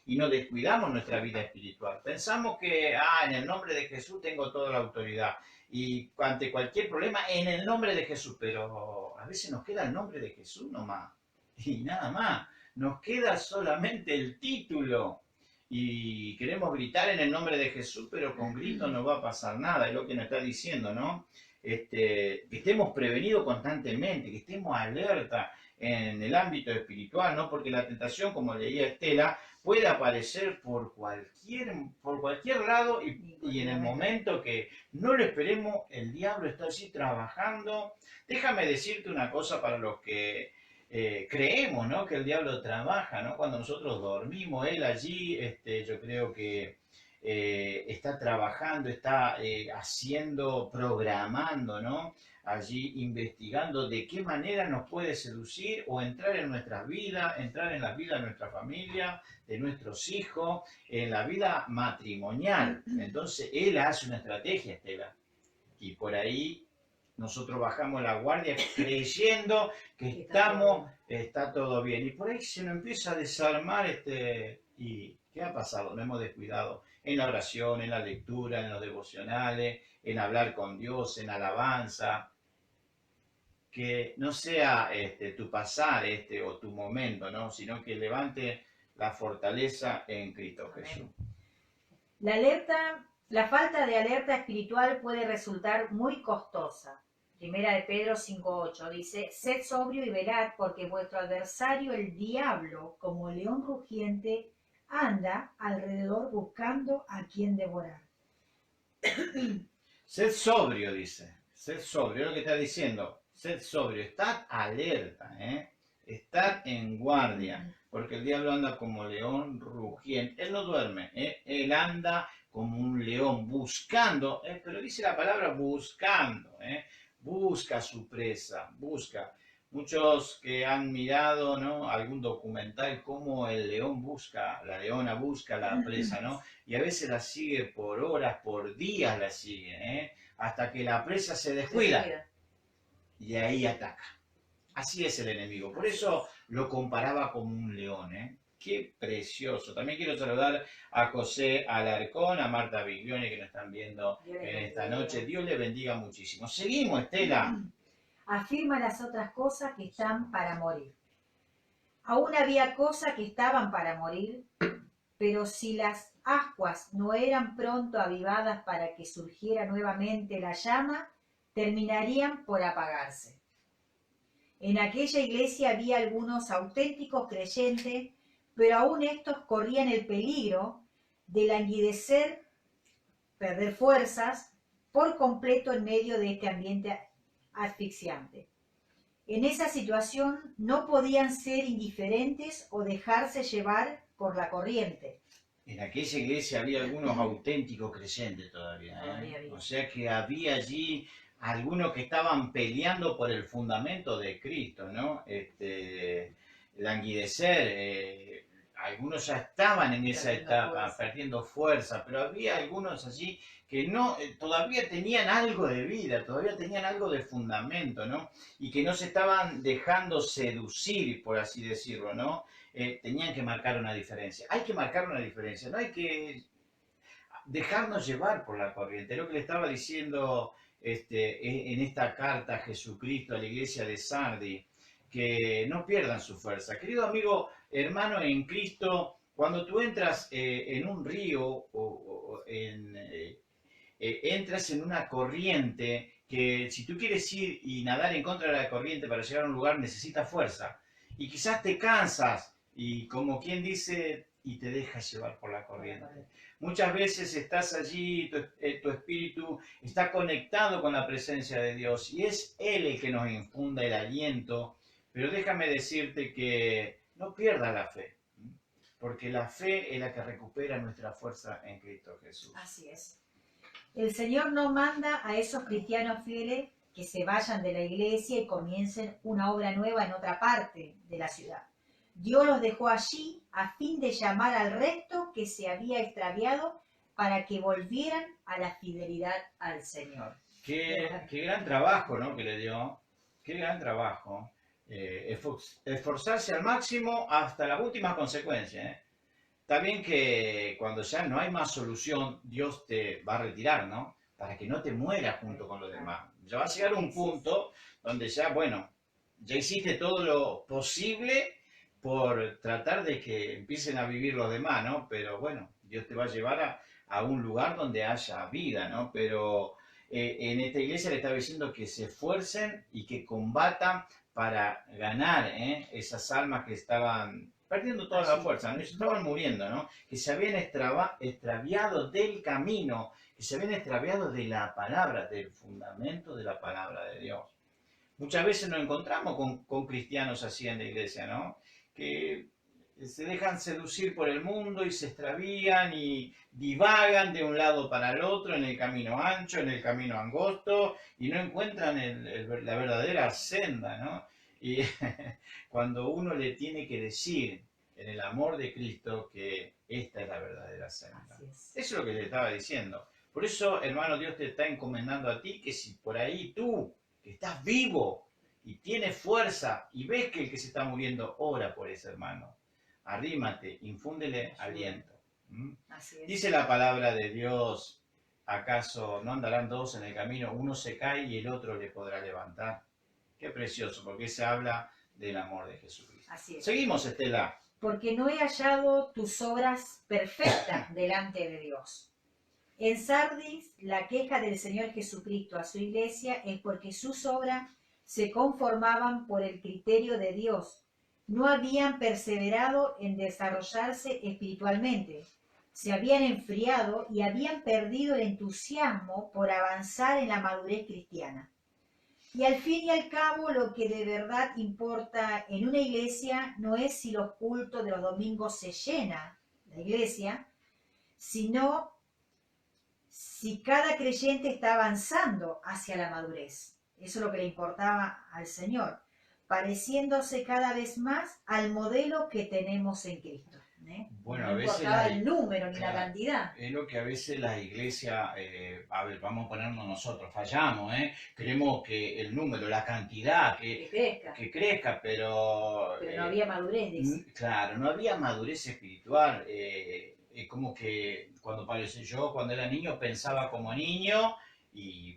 y nos descuidamos nuestra vida espiritual. Pensamos que, en el nombre de Jesús tengo toda la autoridad. Y ante cualquier problema, en el nombre de Jesús. Pero a veces nos queda el nombre de Jesús nomás. Y nada más. Nos queda solamente el título. Y queremos gritar en el nombre de Jesús, pero con gritos no va a pasar nada. Es lo que nos está diciendo, ¿no? Que estemos prevenidos constantemente, que estemos alerta en el ámbito espiritual, ¿no? Porque la tentación, como leía Estela, puede aparecer por cualquier lado y en el momento que no lo esperemos, el diablo está allí trabajando. Déjame decirte una cosa para los que creemos, ¿no? Que el diablo trabaja, ¿no? Cuando nosotros dormimos, él allí, yo creo que está trabajando, está haciendo, programando, ¿no? Allí investigando de qué manera nos puede seducir o entrar en nuestras vidas, entrar en la vida de nuestra familia, de nuestros hijos, en la vida matrimonial. Entonces, él hace una estrategia, Estela. Y por ahí nosotros bajamos la guardia creyendo que está todo bien. Y por ahí se nos empieza a desarmar ¿y qué ha pasado? Nos hemos descuidado en la oración, en la lectura, en los devocionales, en hablar con Dios, en alabanza. Que no sea tu pasar o tu momento, ¿no? Sino que levante la fortaleza en Cristo Jesús. La falta de alerta espiritual puede resultar muy costosa. Primera de Pedro 5:8 dice: sed sobrio y velad, porque vuestro adversario el diablo, como león rugiente, anda alrededor buscando a quien devorar. Sed sobrio, dice. Sed sobrio, es lo que está diciendo. Sed sobrio, estad alerta, estad en guardia, porque el diablo anda como león rugiente. Él no duerme, él anda como un león buscando, pero dice la palabra buscando, busca su presa, busca. Muchos que han mirado, ¿no?, algún documental, cómo el león busca, la leona busca la presa, ¿no? Y a veces la sigue por horas, por días la sigue, hasta que la presa se descuida. Y ahí ataca. Así es el enemigo. Por eso lo comparaba como un león, Qué precioso. También quiero saludar a José Alarcón, a Marta Biglione, que nos están viendo en esta noche. Dios le bendiga muchísimo. Seguimos, Estela. Afirma las otras cosas que están para morir. Aún había cosas que estaban para morir, pero si las ascuas no eran pronto avivadas para que surgiera nuevamente la llama, terminarían por apagarse. En aquella iglesia había algunos auténticos creyentes, pero aún estos corrían el peligro de languidecer, perder fuerzas por completo en medio de este ambiente asfixiante. En esa situación no podían ser indiferentes o dejarse llevar por la corriente. En aquella iglesia había algunos auténticos creyentes todavía, Todavía ¿eh? había. O sea que había allí algunos que estaban peleando por el fundamento de Cristo, ¿no? Languidecer, algunos ya estaban en esa Perdiendo etapa, fuerza. perdiendo fuerza, pero había algunos allí que no, todavía tenían algo de vida, todavía tenían algo de fundamento, ¿no? Y que no se estaban dejando seducir, por así decirlo, ¿no? Tenían que marcar una diferencia. Hay que marcar una diferencia, no hay que dejarnos llevar por la corriente. Lo que le estaba diciendo en esta carta a Jesucristo a la iglesia de Sardi, que no pierdan su fuerza. Querido amigo, hermano en Cristo, cuando tú entras en un río entras en una corriente que si tú quieres ir y nadar en contra de la corriente para llegar a un lugar necesitas fuerza. Y quizás te cansas y como quien dice, y te dejas llevar por la corriente. Muchas veces estás allí, tu espíritu está conectado con la presencia de Dios y es Él el que nos infunda el aliento, pero déjame decirte que no pierdas la fe, porque la fe es la que recupera nuestra fuerza en Cristo Jesús. Así es. El Señor no manda a esos cristianos fieles que se vayan de la iglesia y comiencen una obra nueva en otra parte de la ciudad. Dios los dejó allí a fin de llamar al resto que se había extraviado para que volvieran a la fidelidad al Señor. Qué gran trabajo, ¿no?, que le dio. Qué gran trabajo. Esforzarse al máximo hasta la última consecuencia, ¿eh? Está bien que cuando ya no hay más solución, Dios te va a retirar, ¿no? Para que no te mueras junto con los demás. Ya va a llegar un punto donde ya, bueno, ya hiciste todo lo posible por tratar de que empiecen a vivir los demás, ¿no? Pero bueno, Dios te va a llevar a un lugar donde haya vida, ¿no? Pero en esta iglesia le estaba diciendo que se esfuercen y que combatan para ganar esas almas que estaban perdiendo toda la fuerza, ¿no? Estaban muriendo, ¿no? Que se habían extraviado del camino, que se habían extraviado de la palabra, del fundamento de la palabra de Dios. Muchas veces nos encontramos con cristianos así en la iglesia, ¿no? Que se dejan seducir por el mundo y se extravían y divagan de un lado para el otro en el camino ancho, en el camino angosto y no encuentran la verdadera senda, ¿no? Y cuando uno le tiene que decir en el amor de Cristo que esta es la verdadera senda. Eso es lo que le estaba diciendo. Por eso, hermano, Dios te está encomendando a ti que si por ahí tú, que estás vivo y tienes fuerza y ves que el que se está muriendo, ora por ese hermano. Arrímate, infúndele aliento. Dice la palabra de Dios, ¿acaso no andarán dos en el camino? Uno se cae y el otro le podrá levantar. Qué precioso, porque se habla del amor de Jesucristo. Así es. Seguimos, Estela. Porque no he hallado tus obras perfectas delante de Dios. En Sardis, la queja del Señor Jesucristo a su iglesia es porque sus obras se conformaban por el criterio de Dios. No habían perseverado en desarrollarse espiritualmente. Se habían enfriado y habían perdido el entusiasmo por avanzar en la madurez cristiana. Y al fin y al cabo, lo que de verdad importa en una iglesia no es si los cultos de los domingos se llena la iglesia, sino si cada creyente está avanzando hacia la madurez. Eso es lo que le importaba al Señor, pareciéndose cada vez más al modelo que tenemos en Cristo. Bueno, no a veces importaba el número ni la cantidad. Es lo que a veces la iglesia, a ver, vamos a ponernos nosotros, fallamos, queremos que el número, la cantidad, que crezca, pero no había madurez, dice. Claro, no había madurez espiritual. Como que yo cuando era niño pensaba como niño,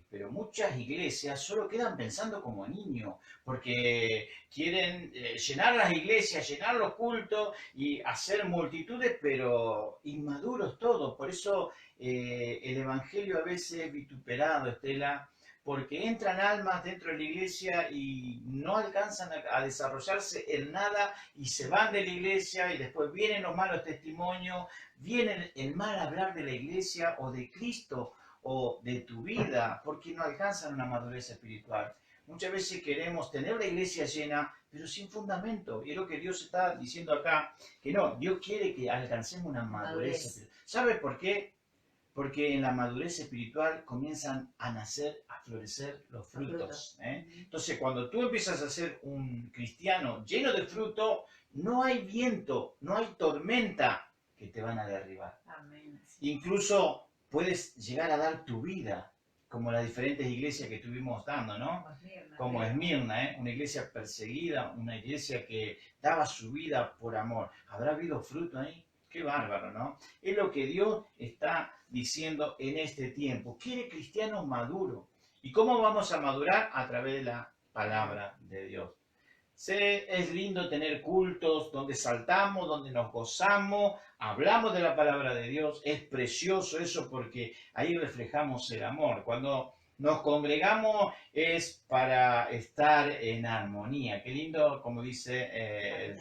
pero muchas iglesias solo quedan pensando como niños, porque quieren llenar las iglesias, llenar los cultos y hacer multitudes, pero inmaduros todos. Por eso el evangelio a veces es vituperado, Estela, porque entran almas dentro de la iglesia y no alcanzan a desarrollarse en nada y se van de la iglesia y después vienen los malos testimonios, viene el mal hablar de la iglesia o de Cristo o de tu vida porque no alcanzan una madurez espiritual. Muchas veces queremos tener la iglesia llena, pero sin fundamento. Y es lo que Dios está diciendo acá, que no, Dios quiere que alcancemos una madurez espiritual. ¿Sabes por qué? Porque en la madurez espiritual comienzan a nacer, a florecer los frutos. Entonces, cuando tú empiezas a ser un cristiano lleno de fruto, no hay viento, no hay tormenta que te van a derribar. Amén. Incluso puedes llegar a dar tu vida, como las diferentes iglesias que estuvimos dando, ¿no? Como Esmirna, una iglesia perseguida, una iglesia que daba su vida por amor. ¿Habrá habido fruto ahí? Qué bárbaro, ¿no? Es lo que Dios está diciendo en este tiempo. Quiere cristianos maduros. ¿Y cómo vamos a madurar? A través de la palabra de Dios. Es lindo tener cultos donde saltamos, donde nos gozamos, hablamos de la palabra de Dios. Es precioso eso porque ahí reflejamos el amor. Cuando nos congregamos es para estar en armonía. Qué lindo, como dice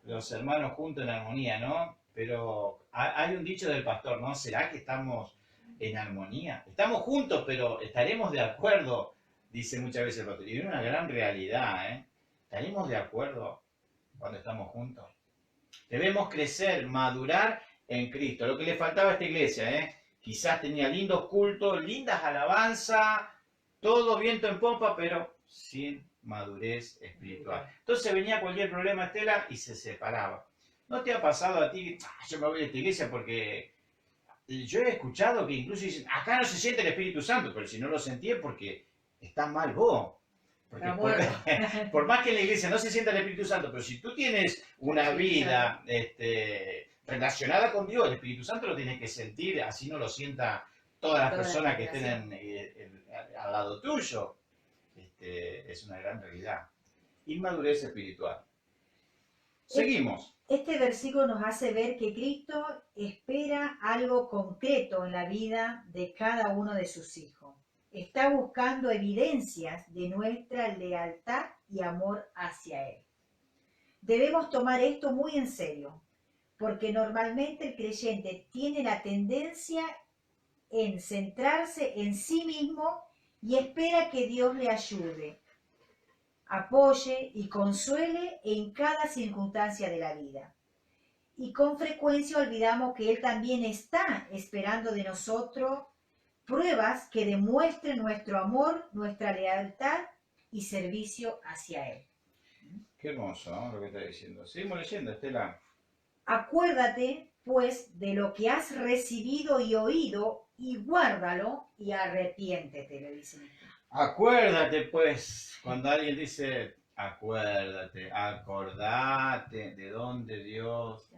los hermanos juntos en armonía, ¿no? Pero hay un dicho del pastor, ¿no? ¿Será que estamos en armonía? Estamos juntos, pero estaremos de acuerdo, dice muchas veces el pastor. Y es una gran realidad, ¿eh? ¿Estaremos de acuerdo cuando estamos juntos? Debemos crecer, madurar en Cristo. Lo que le faltaba a esta iglesia, ¿eh? Quizás tenía lindos cultos, lindas alabanzas, todo viento en popa, pero sin madurez espiritual. Entonces venía cualquier problema, Estela, y se separaba. ¿No te ha pasado a ti? Yo me voy de esta iglesia porque yo he escuchado que incluso dicen, acá no se siente el Espíritu Santo, pero si no lo sentí es porque estás mal vos. Porque por más que en la iglesia no se sienta el Espíritu Santo, pero si tú tienes una vida relacionada con Dios, el Espíritu Santo lo tienes que sentir, así no lo sienta todas las personas que estén al lado tuyo. Es una gran realidad. Inmadurez espiritual. Seguimos. Este versículo nos hace ver que Cristo espera algo concreto en la vida de cada uno de sus hijos. Está buscando evidencias de nuestra lealtad y amor hacia Él. Debemos tomar esto muy en serio, porque normalmente el creyente tiene la tendencia en centrarse en sí mismo y espera que Dios le ayude, apoye y consuele en cada circunstancia de la vida. Y con frecuencia olvidamos que Él también está esperando de nosotros pruebas que demuestren nuestro amor, nuestra lealtad y servicio hacia Él. Qué hermoso, ¿no? Lo que está diciendo. Seguimos leyendo, Estela. Acuérdate, pues, de lo que has recibido y oído, y guárdalo y arrepiéntete, le dicen. Acuérdate, pues, cuando alguien dice, acuérdate, acordate de dónde Dios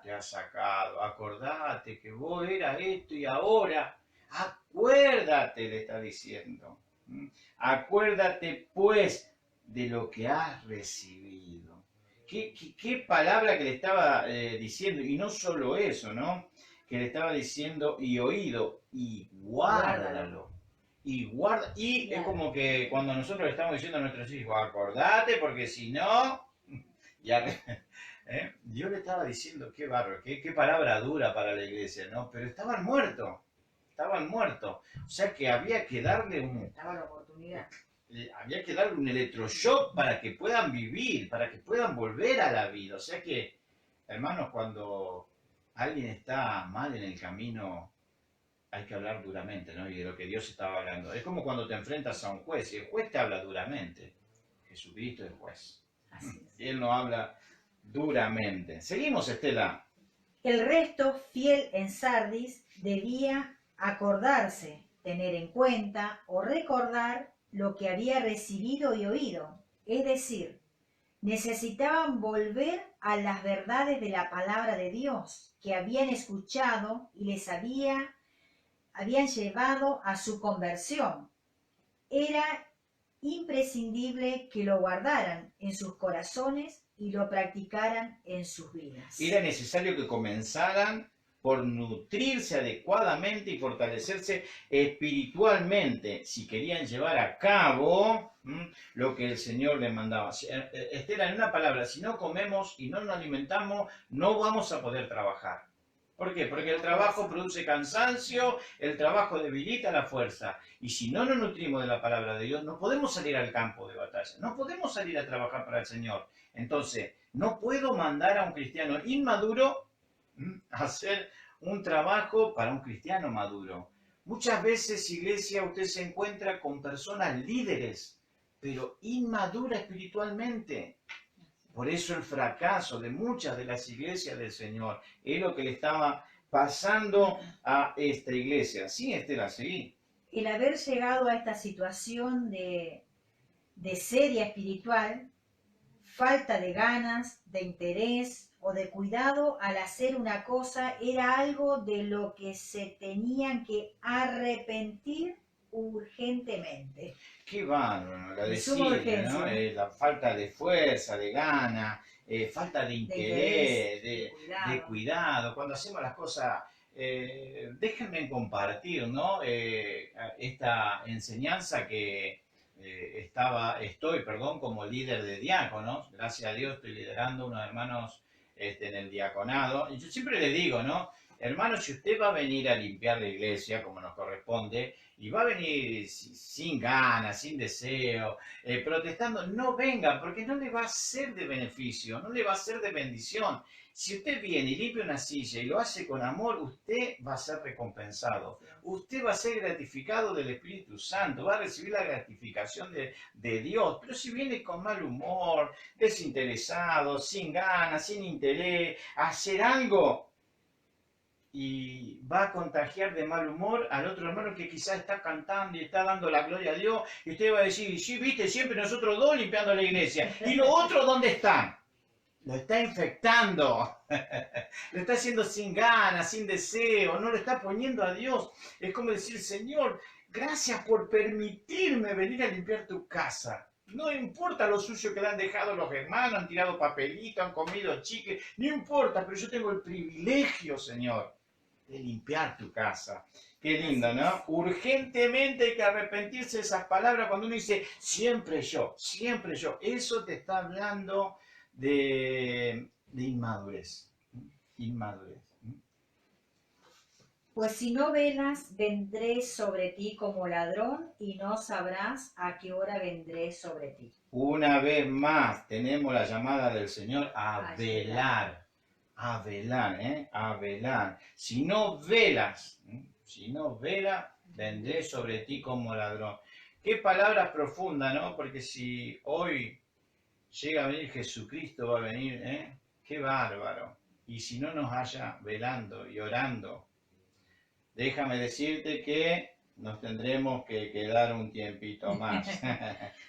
te ha sacado, acordate que vos eras esto y ahora, acuérdate, le está diciendo. Acuérdate, pues, de lo que has recibido. ¿Qué palabra que le estaba diciendo? Y no solo eso, ¿no? Que le estaba diciendo y oído, y guárdalo. Y guarda, y claro. Es como que cuando nosotros le estamos diciendo a nuestros hijos, acordate, porque si no, ya, Dios le estaba diciendo, qué bárbaro, qué palabra dura para la iglesia, ¿no? Pero estaban muertos. O sea que había que darle Estaba la oportunidad. Había que darle un electroshock para que puedan vivir, para que puedan volver a la vida. O sea que, hermanos, cuando alguien está mal en el camino, hay que hablar duramente, ¿no? Y de lo que Dios estaba hablando. Es como cuando te enfrentas a un juez y el juez te habla duramente. Jesucristo es el juez. Así es. Y Él no habla duramente. Seguimos, Estela. El resto, fiel en Sardis, debía acordarse, tener en cuenta o recordar lo que había recibido y oído. Es decir, necesitaban volver a las verdades de la palabra de Dios que habían escuchado y les habían llevado a su conversión. Era imprescindible que lo guardaran en sus corazones y lo practicaran en sus vidas. Era necesario que comenzaran por nutrirse adecuadamente y fortalecerse espiritualmente si querían llevar a cabo lo que el Señor les mandaba. Estela, en una palabra, si no comemos y no nos alimentamos, no vamos a poder trabajar. ¿Por qué? Porque el trabajo produce cansancio, el trabajo debilita la fuerza. Y si no nos nutrimos de la palabra de Dios, no podemos salir al campo de batalla, no podemos salir a trabajar para el Señor. Entonces, no puedo mandar a un cristiano inmaduro a hacer un trabajo para un cristiano maduro. Muchas veces, iglesia, usted se encuentra con personas líderes, pero inmaduras espiritualmente. Por eso el fracaso de muchas de las iglesias del Señor es lo que le estaba pasando a esta iglesia. Sí, Estela, seguí. El haber llegado a esta situación de seria espiritual, falta de ganas, de interés o de cuidado al hacer una cosa, era algo de lo que se tenían que arrepentir urgentemente. Qué bárbaro, la De suma desidia, ¿no? urgencia. La falta de fuerza, de gana, falta de interés, de Cuidado. cuidado. Cuando hacemos las cosas, déjenme compartir, ¿no? Esta enseñanza que estoy, como líder de diáconos. Gracias a Dios estoy liderando unos hermanos en el diaconado. Y yo siempre les digo, ¿no? Hermano, si usted va a venir a limpiar la iglesia como nos corresponde, y va a venir sin ganas, sin deseo, protestando, no venga, porque no le va a ser de beneficio, no le va a ser de bendición. Si usted viene y limpia una silla y lo hace con amor, usted va a ser recompensado. Usted va a ser gratificado del Espíritu Santo, va a recibir la gratificación de Dios. Pero si viene con mal humor, desinteresado, sin ganas, sin interés, a hacer algo, y va a contagiar de mal humor al otro hermano que quizás está cantando y está dando la gloria a Dios, y usted va a decir, sí, viste, siempre nosotros dos limpiando la iglesia, ¿y los otros dónde están? Lo está infectando, lo está haciendo sin ganas, sin deseo, no lo está poniendo a Dios. Es como decir, Señor, gracias por permitirme venir a limpiar tu casa. No importa lo sucio que le han dejado los hermanos, han tirado papelito, han comido chicle, no importa, pero yo tengo el privilegio, Señor, de limpiar tu casa. Qué lindo, ¿no? Urgentemente hay que arrepentirse de esas palabras cuando uno dice, siempre yo, siempre yo. Eso te está hablando de inmadurez. Inmadurez. Pues si no velas, vendré sobre ti como ladrón y no sabrás a qué hora vendré sobre ti. Una vez más tenemos la llamada del Señor a velar. A velar, ¿eh? A velar. Si no velas, vendré sobre ti como ladrón. Qué palabras profundas, ¿no? Porque si hoy llega a venir Jesucristo, va a venir, ¿eh? Qué bárbaro. Y si no nos haya velando y orando, déjame decirte que nos tendremos que quedar un tiempito más.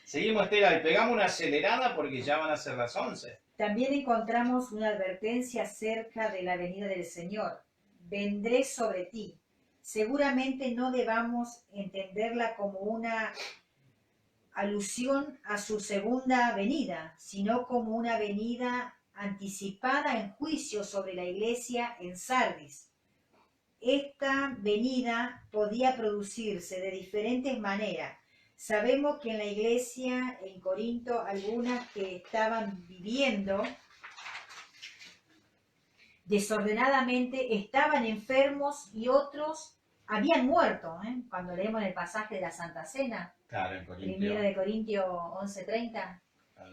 Seguimos, Estela, y pegamos una acelerada porque ya van a ser las 11. También encontramos una advertencia acerca de la venida del Señor. Vendré sobre ti. Seguramente no debamos entenderla como una alusión a su segunda venida, sino como una venida anticipada en juicio sobre la iglesia en Sardis. Esta venida podía producirse de diferentes maneras. Sabemos que en la iglesia en Corinto algunas que estaban viviendo desordenadamente estaban enfermos y otros habían muerto, ¿eh? Cuando leemos el pasaje de la Santa Cena, claro, en Corintio. Primera de Corintios 11:30.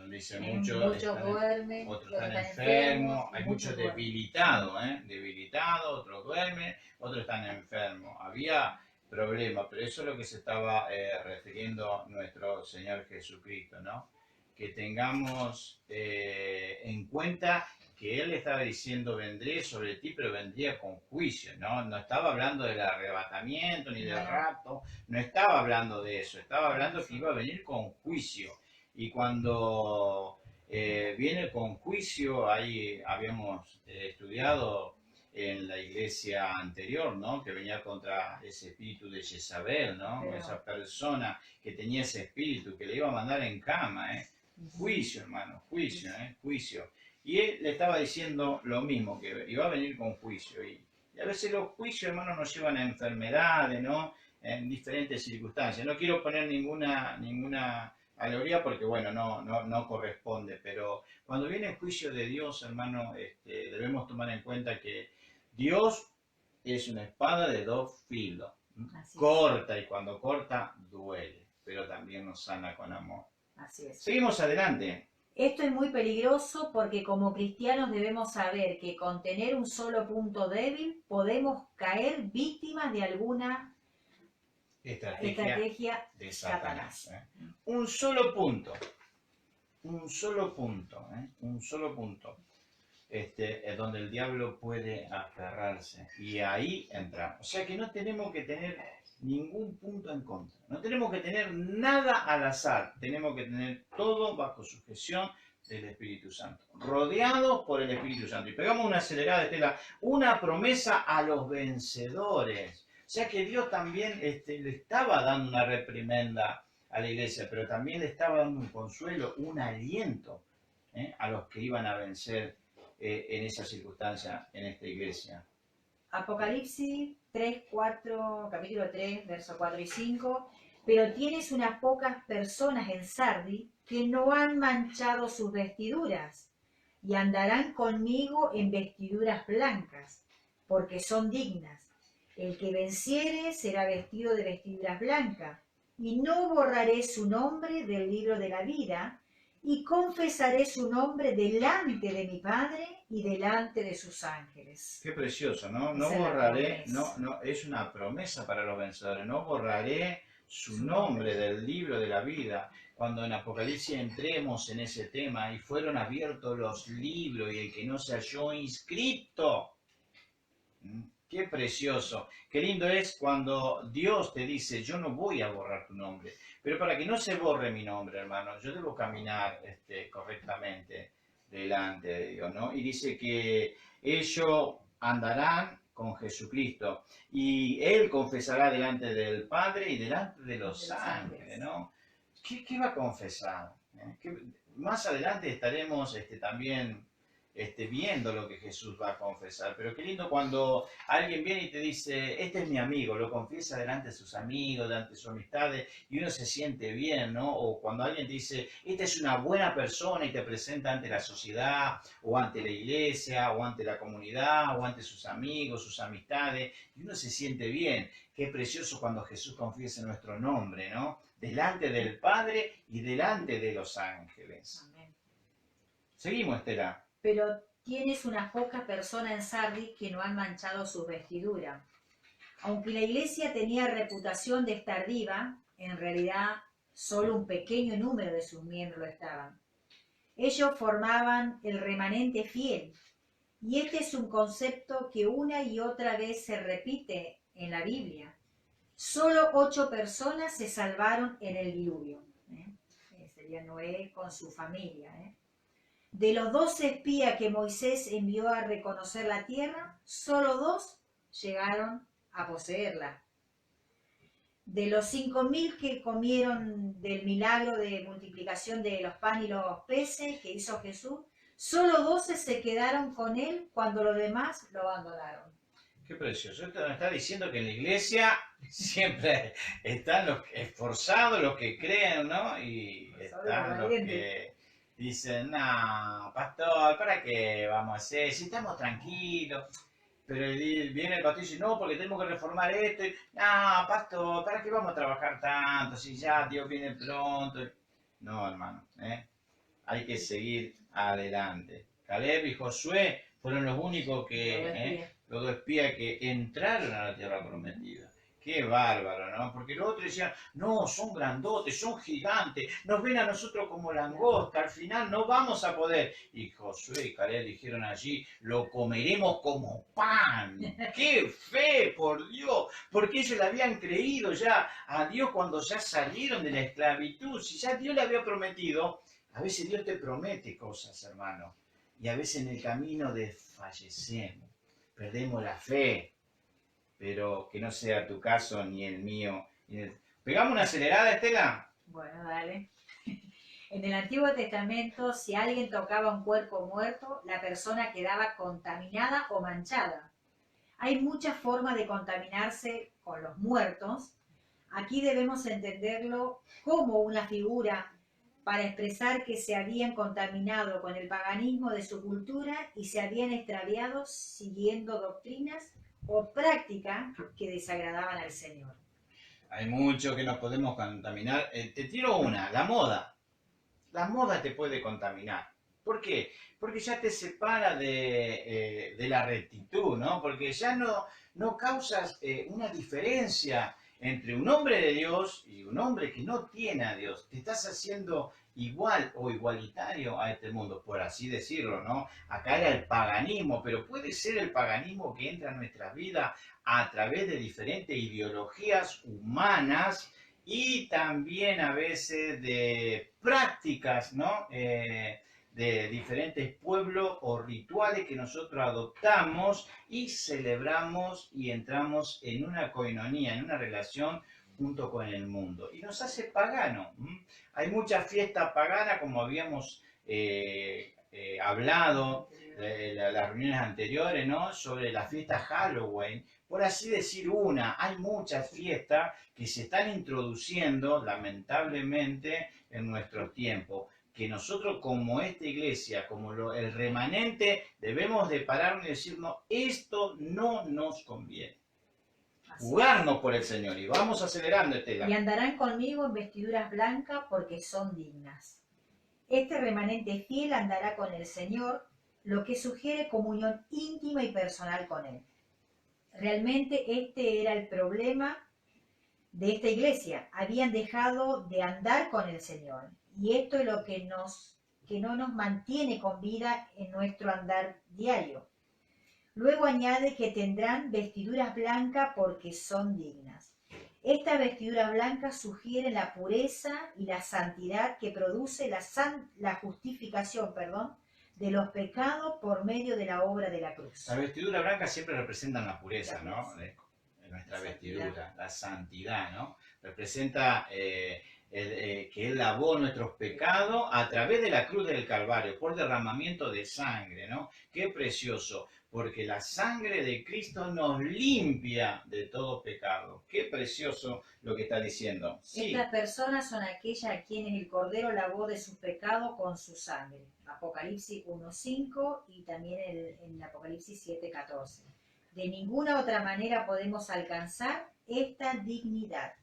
Dice Muchos duermen, otros están enfermos, hay muchos debilitados, debilitados, otros duermen, otros están enfermos. Había problemas, pero eso es lo que se estaba refiriendo nuestro Señor Jesucristo, ¿no? Que tengamos en cuenta que Él estaba diciendo, vendré sobre ti, pero vendría con juicio, ¿no? No estaba hablando del arrebatamiento ni del rapto, no estaba hablando de eso, estaba hablando que iba a venir con juicio. Y cuando viene con juicio, ahí habíamos estudiado en la iglesia anterior, ¿no? Que venía contra ese espíritu de Jezabel, ¿no? Pero esa persona que tenía ese espíritu, que le iba a mandar en cama, ¿eh? Juicio, hermano, juicio. Y él le estaba diciendo lo mismo, que iba a venir con juicio. Y a veces los juicios, hermanos, nos llevan a enfermedades, ¿no? En diferentes circunstancias. No quiero poner ninguna alegoría porque, bueno, no corresponde. Pero cuando viene el juicio de Dios, hermano, debemos tomar en cuenta que Dios es una espada de dos filos. Así Corta, y cuando corta duele, pero también nos sana con amor. Así es. Seguimos adelante. Esto es muy peligroso porque como cristianos debemos saber que con tener un solo punto débil podemos caer víctimas de alguna estrategia de Satanás. Un solo punto. Un solo punto. Un solo punto. Es donde el diablo puede aferrarse. Y ahí entramos. O sea que no tenemos que tener ningún punto en contra. No tenemos que tener nada al azar. Tenemos que tener todo bajo sujeción del Espíritu Santo. Rodeados por el Espíritu Santo. Y pegamos una acelerada, Estela. Una promesa a los vencedores. O sea que Dios también le estaba dando una reprimenda a la iglesia, pero también le estaba dando un consuelo, un aliento a los que iban a vencer en esa circunstancia en esta iglesia. Apocalipsis 3, 4, capítulo 3, versos 4 y 5. Pero tienes unas pocas personas en Sardi que no han manchado sus vestiduras y andarán conmigo en vestiduras blancas, porque son dignas. El que venciere será vestido de vestiduras blancas, y no borraré su nombre del libro de la vida, y confesaré su nombre delante de mi Padre y delante de sus ángeles. Qué precioso, ¿no? No borraré, es una promesa para los vencedores, no borraré su nombre del libro de la vida. Cuando en Apocalipsis entremos en ese tema y fueron abiertos los libros y el que no se halló inscrito. Qué precioso, qué lindo es cuando Dios te dice, yo no voy a borrar tu nombre, pero para que no se borre mi nombre, hermano, yo debo caminar correctamente delante de Dios, ¿no? Y dice que ellos andarán con Jesucristo y Él confesará delante del Padre y delante de los ángeles, ¿no? ¿Qué va a confesar? Más adelante estaremos también viendo lo que Jesús va a confesar. Pero qué lindo cuando alguien viene y te dice, este es mi amigo, lo confiesa delante de sus amigos, delante de sus amistades, y uno se siente bien, ¿no? O cuando alguien te dice, esta es una buena persona y te presenta ante la sociedad, o ante la iglesia, o ante la comunidad, o ante sus amigos, sus amistades, y uno se siente bien. Qué precioso cuando Jesús confiesa nuestro nombre, ¿no? Delante del Padre y delante de los ángeles. Amén. Seguimos, Estela. Pero tienes unas pocas personas en Sardi que no han manchado sus vestiduras. Aunque la iglesia tenía reputación de estar viva, en realidad solo un pequeño número de sus miembros lo estaban. Ellos formaban el remanente fiel, y este es un concepto que una y otra vez se repite en la Biblia. Solo 8 personas se salvaron en el diluvio. Sería Noé con su familia. De los 12 espías que Moisés envió a reconocer la tierra, solo 2 llegaron a poseerla. De los 5.000 que comieron del milagro de multiplicación de los panes y los peces que hizo Jesús, solo 12 se quedaron con él cuando los demás lo abandonaron. Qué precioso. Esto nos está diciendo que en la iglesia siempre están los esforzados, los que creen, ¿no? Y están los que dicen, no, pastor, ¿para qué vamos a hacer? Si estamos tranquilos. Pero viene el pastor y dice, no, porque tenemos que reformar esto. Y, no, pastor, ¿para qué vamos a trabajar tanto? Si ya Dios viene pronto. No, hermano, hay que seguir adelante. Caleb y Josué fueron los únicos los 2 espías que entraron a la tierra prometida. Qué bárbaro, ¿no? Porque los otros decían, no, son grandotes, son gigantes, nos ven a nosotros como langosta, al final no vamos a poder. Y Josué y Caleb dijeron allí, lo comeremos como pan. ¡Qué fe, por Dios! Porque ellos le habían creído ya a Dios cuando ya salieron de la esclavitud. Si ya Dios le había prometido, a veces Dios te promete cosas, hermano. Y a veces en el camino desfallecemos, perdemos la fe. Pero que no sea tu caso ni el mío. ¿Pegamos una acelerada, Estela? Bueno, dale. En el Antiguo Testamento, si alguien tocaba un cuerpo muerto, la persona quedaba contaminada o manchada. Hay muchas formas de contaminarse con los muertos. Aquí debemos entenderlo como una figura para expresar que se habían contaminado con el paganismo de su cultura y se habían extraviado siguiendo doctrinas o prácticas que desagradaban al Señor. Hay mucho que nos podemos contaminar. Te tiro una, la moda. La moda te puede contaminar. ¿Por qué? Porque ya te separa de la rectitud, ¿no? Porque ya no causas una diferencia entre un hombre de Dios y un hombre que no tiene a Dios. Te estás haciendo igual o igualitario a este mundo, por así decirlo, ¿no? Acá era el paganismo, pero puede ser el paganismo que entra en nuestras vidas a través de diferentes ideologías humanas y también a veces de prácticas, ¿no? De diferentes pueblos o rituales que nosotros adoptamos y celebramos y entramos en una coinonía, en una relación junto con el mundo. Y nos hace pagano. Hay mucha fiesta pagana, como habíamos hablado en las reuniones anteriores, ¿no? Sobre la fiesta Halloween. Por así decir hay muchas fiestas que se están introduciendo lamentablemente en nuestros tiempos, que nosotros como esta iglesia, como el remanente, debemos de pararnos y decirnos, esto no nos conviene. Jugarnos por el Señor y vamos acelerando, Estela. Y andarán conmigo en vestiduras blancas porque son dignas. Este remanente fiel andará con el Señor, lo que sugiere comunión íntima y personal con Él. Realmente este era el problema de esta iglesia. Habían dejado de andar con el Señor. Y esto es lo que no nos mantiene con vida en nuestro andar diario. Luego añade que tendrán vestiduras blancas porque son dignas. Estas vestiduras blancas sugieren la pureza y la santidad que produce la justificación, de los pecados por medio de la obra de la cruz. La vestidura blanca siempre representa la pureza, ¿no? De nuestra vestidura, la santidad, ¿no? Representa que Él lavó nuestros pecados a través de la cruz del Calvario, por derramamiento de sangre, ¿no? Qué precioso, porque la sangre de Cristo nos limpia de todo pecado. Qué precioso lo que está diciendo. Sí. Estas personas son aquellas a quienes el Cordero lavó de sus pecados con su sangre. Apocalipsis 1.5 y también en Apocalipsis 7.14. De ninguna otra manera podemos alcanzar esta dignidad.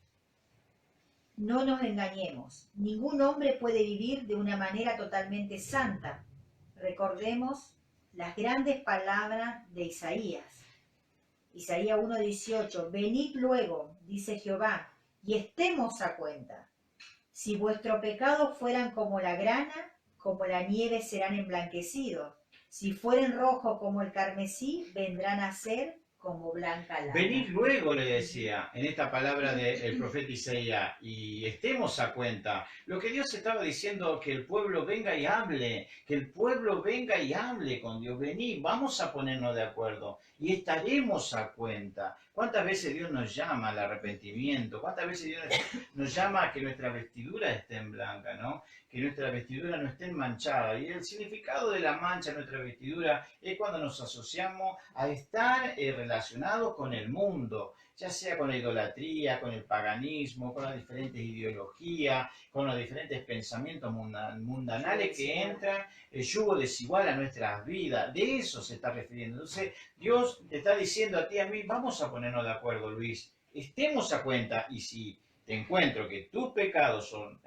No nos engañemos. Ningún hombre puede vivir de una manera totalmente santa. Recordemos las grandes palabras de Isaías. Isaías 1.18. Venid luego, dice Jehová, y estemos a cuenta. Si vuestros pecados fueran como la grana, como la nieve serán emblanquecidos. Si fueren rojos como el carmesí, vendrán a ser como blanca lana. Venid luego, le decía, en esta palabra del profeta Isaías, y estemos a cuenta. Lo que Dios estaba diciendo, que el pueblo venga y hable, que el pueblo venga y hable con Dios. Venid, vamos a ponernos de acuerdo y estaremos a cuenta. ¿Cuántas veces Dios nos llama al arrepentimiento? ¿Cuántas veces Dios nos llama a que nuestra vestidura esté en blanca, ¿no? Que nuestra vestidura no esté manchada? Y el significado de la mancha en nuestra vestidura es cuando nos asociamos a estar relacionados con el mundo, ya sea con la idolatría, con el paganismo, con las diferentes ideologías, con los diferentes pensamientos mundanales que entran, el yugo desigual a nuestras vidas. De eso se está refiriendo. Entonces, Dios te está diciendo a ti y a mí, vamos a ponernos de acuerdo, Luis, estemos a cuenta, y si te encuentro que tus pecados son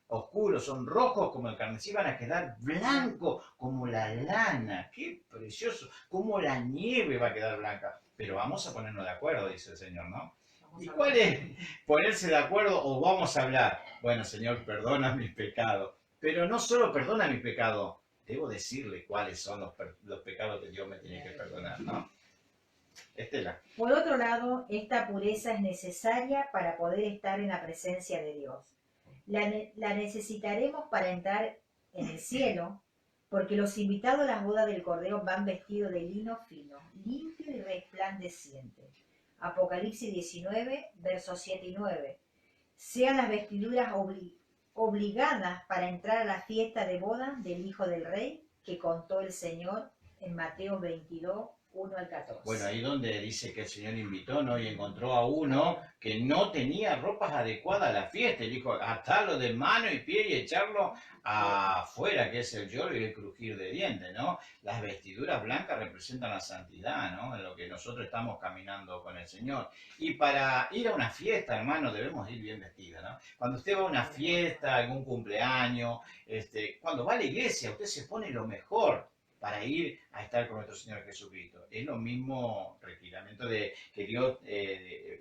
oscuros, son rojos como el carmesí, van a quedar blancos como la lana. ¡Qué precioso! Como la nieve va a quedar blanca. Pero vamos a ponernos de acuerdo, dice el Señor, ¿no? ¿Y cuál es ponerse de acuerdo o vamos a hablar? Bueno, Señor, perdona mis pecados. Pero no solo perdona mis pecados, debo decirle cuáles son los pecados que Dios me tiene que perdonar, ¿no? Estela. Por otro lado, esta pureza es necesaria para poder estar en la presencia de Dios. La necesitaremos para entrar en el cielo, porque los invitados a las bodas del Cordero van vestidos de lino fino, limpio y resplandeciente. Apocalipsis 19, versos 7 y 9. Sean las vestiduras obligadas para entrar a la fiesta de boda del Hijo del Rey, que contó el Señor en Mateo 22, 1 al 14. Bueno, ahí donde dice que el Señor invitó, ¿no? Y encontró a uno que no tenía ropas adecuadas a la fiesta. Y dijo, atarlo de mano y pie y echarlo afuera, que es el lloro y el crujir de dientes, ¿no? Las vestiduras blancas representan la santidad, ¿no? En lo que nosotros estamos caminando con el Señor. Y para ir a una fiesta, hermano, debemos ir bien vestidos, ¿no? Cuando usted va a una fiesta, algún cumpleaños, cuando va a la iglesia, usted se pone lo mejor para ir a estar con nuestro Señor Jesucristo. Es lo mismo requerimiento que Dios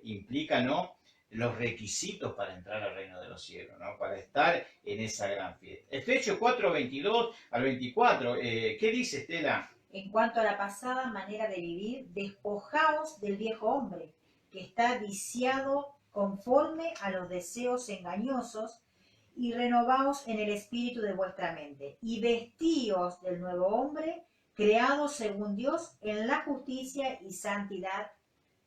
implica, ¿no? Los requisitos para entrar al reino de los cielos, ¿no? Para estar en esa gran fiesta. Efesios 4, 22 al 24. ¿Qué dice, Estela? En cuanto a la pasada manera de vivir, despojaos del viejo hombre, que está viciado conforme a los deseos engañosos, y renovaos en el espíritu de vuestra mente, y vestíos del nuevo hombre, creado según Dios en la justicia y santidad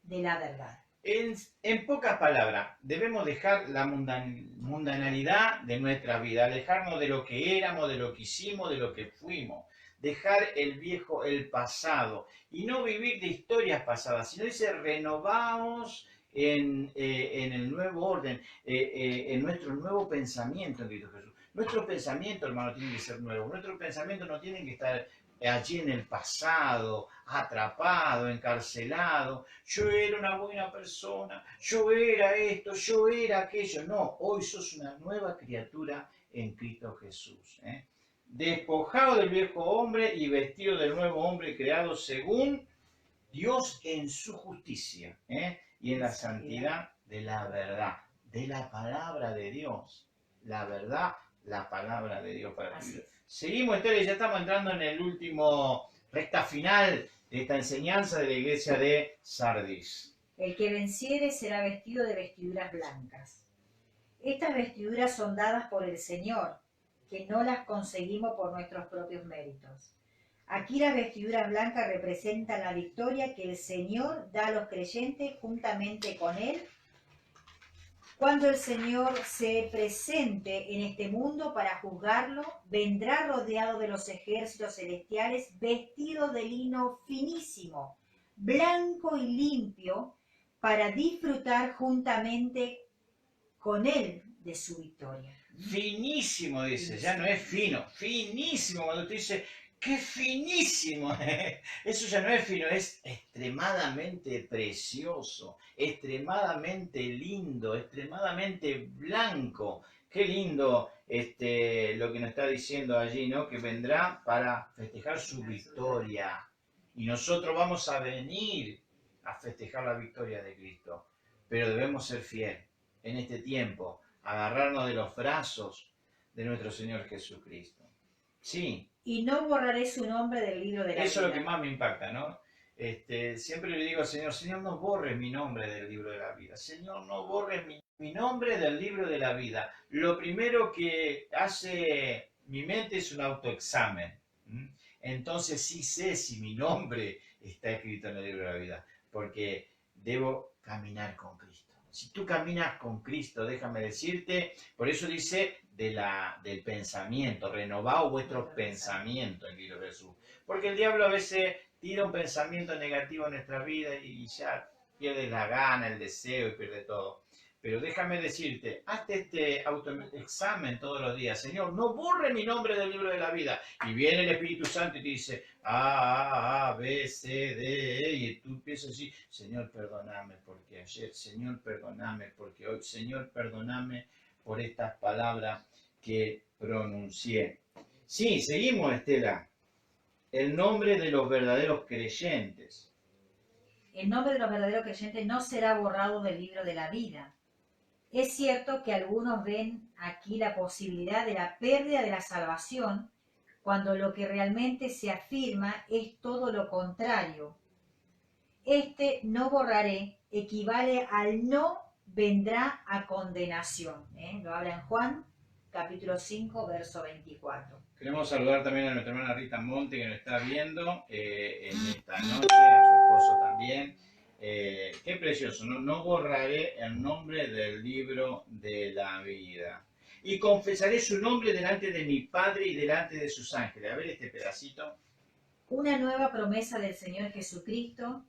de la verdad. En pocas palabras, debemos dejar la mundanalidad de nuestra vida, alejarnos de lo que éramos, de lo que hicimos, de lo que fuimos, dejar el viejo, el pasado, y no vivir de historias pasadas, sino dice renovaos en el nuevo orden, en nuestro nuevo pensamiento en Cristo Jesús. Nuestro pensamiento, hermano, tiene que ser nuevo. Nuestros pensamientos no tienen que estar allí en el pasado, atrapado, encarcelado. Yo era una buena persona, yo era esto, yo era aquello. No, hoy sos una nueva criatura en Cristo Jesús. Despojado del viejo hombre y vestido del nuevo hombre creado según Dios en su justicia y en la santidad de la verdad, de la palabra de Dios. La verdad, la palabra de Dios para vivir. Seguimos, Estela, ya estamos entrando en el último recta final de esta enseñanza de la iglesia de Sardis. El que venciere será vestido de vestiduras blancas. Estas vestiduras son dadas por el Señor, que no las conseguimos por nuestros propios méritos. Aquí las vestiduras blancas representan la victoria que el Señor da a los creyentes juntamente con Él cuando el Señor se presente en este mundo para juzgarlo. Vendrá rodeado de los ejércitos celestiales, vestido de lino finísimo, blanco y limpio, para disfrutar juntamente con Él de su victoria. Finísimo, dice, ya no es fino, finísimo. Cuando usted dice, ¡qué finísimo! Eso ya no es fino, es extremadamente precioso, extremadamente lindo, extremadamente blanco. Qué lindo lo que nos está diciendo allí, ¿no? Que vendrá para festejar su victoria. Y nosotros vamos a venir a festejar la victoria de Cristo. Pero debemos ser fieles en este tiempo, agarrarnos de los brazos de nuestro Señor Jesucristo. Sí. Y no borraré su nombre del libro de la vida. Eso es lo que más me impacta, ¿no? Siempre le digo al Señor, Señor, no borres mi nombre del libro de la vida. Señor, no borres mi nombre del libro de la vida. Lo primero que hace mi mente es un autoexamen. Entonces sí sé si mi nombre está escrito en el libro de la vida, porque debo caminar con Cristo. Si tú caminas con Cristo, déjame decirte, por eso dice del pensamiento, renovad vuestros pensamientos en Cristo Jesús. Porque el diablo a veces tira un pensamiento negativo en nuestra vida y ya pierde la gana, el deseo y pierde todo. Pero déjame decirte, hazte este autoexamen todos los días. Señor, no borre mi nombre del libro de la vida. Y viene el Espíritu Santo y te dice, A, B, C, D, E. Y tú piensas así, Señor, perdóname porque ayer, Señor, perdóname porque hoy, Señor, perdóname por estas palabras que pronuncié. Sí, seguimos, Estela. El nombre de los verdaderos creyentes. El nombre de los verdaderos creyentes no será borrado del libro de la vida. Es cierto que algunos ven aquí la posibilidad de la pérdida de la salvación, cuando lo que realmente se afirma es todo lo contrario. No borraré equivale al no vendrá a condenación. Lo habla en Juan, capítulo 5, verso 24. Queremos saludar también a nuestra hermana Rita Monte, que nos está viendo en esta noche, a su esposo también. Qué precioso, ¿no? No borraré el nombre del libro de la vida. Y confesaré su nombre delante de mi Padre y delante de sus ángeles. A ver este pedacito. una nueva promesa del Señor Jesucristo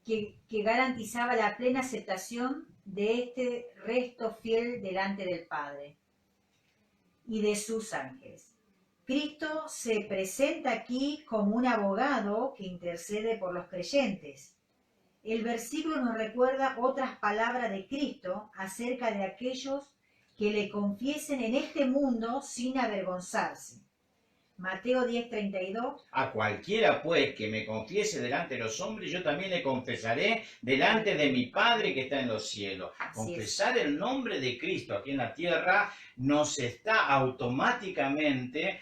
que garantizaba la plena aceptación de este resto fiel delante del Padre y de sus ángeles. Cristo se presenta aquí como un abogado que intercede por los creyentes. El versículo nos recuerda otras palabras de Cristo acerca de aquellos que le confiesen en este mundo sin avergonzarse. Mateo 10:32. A cualquiera pues que me confiese delante de los hombres, yo también le confesaré delante de mi Padre que está en los cielos. Confesar el nombre de Cristo aquí en la tierra nos está automáticamente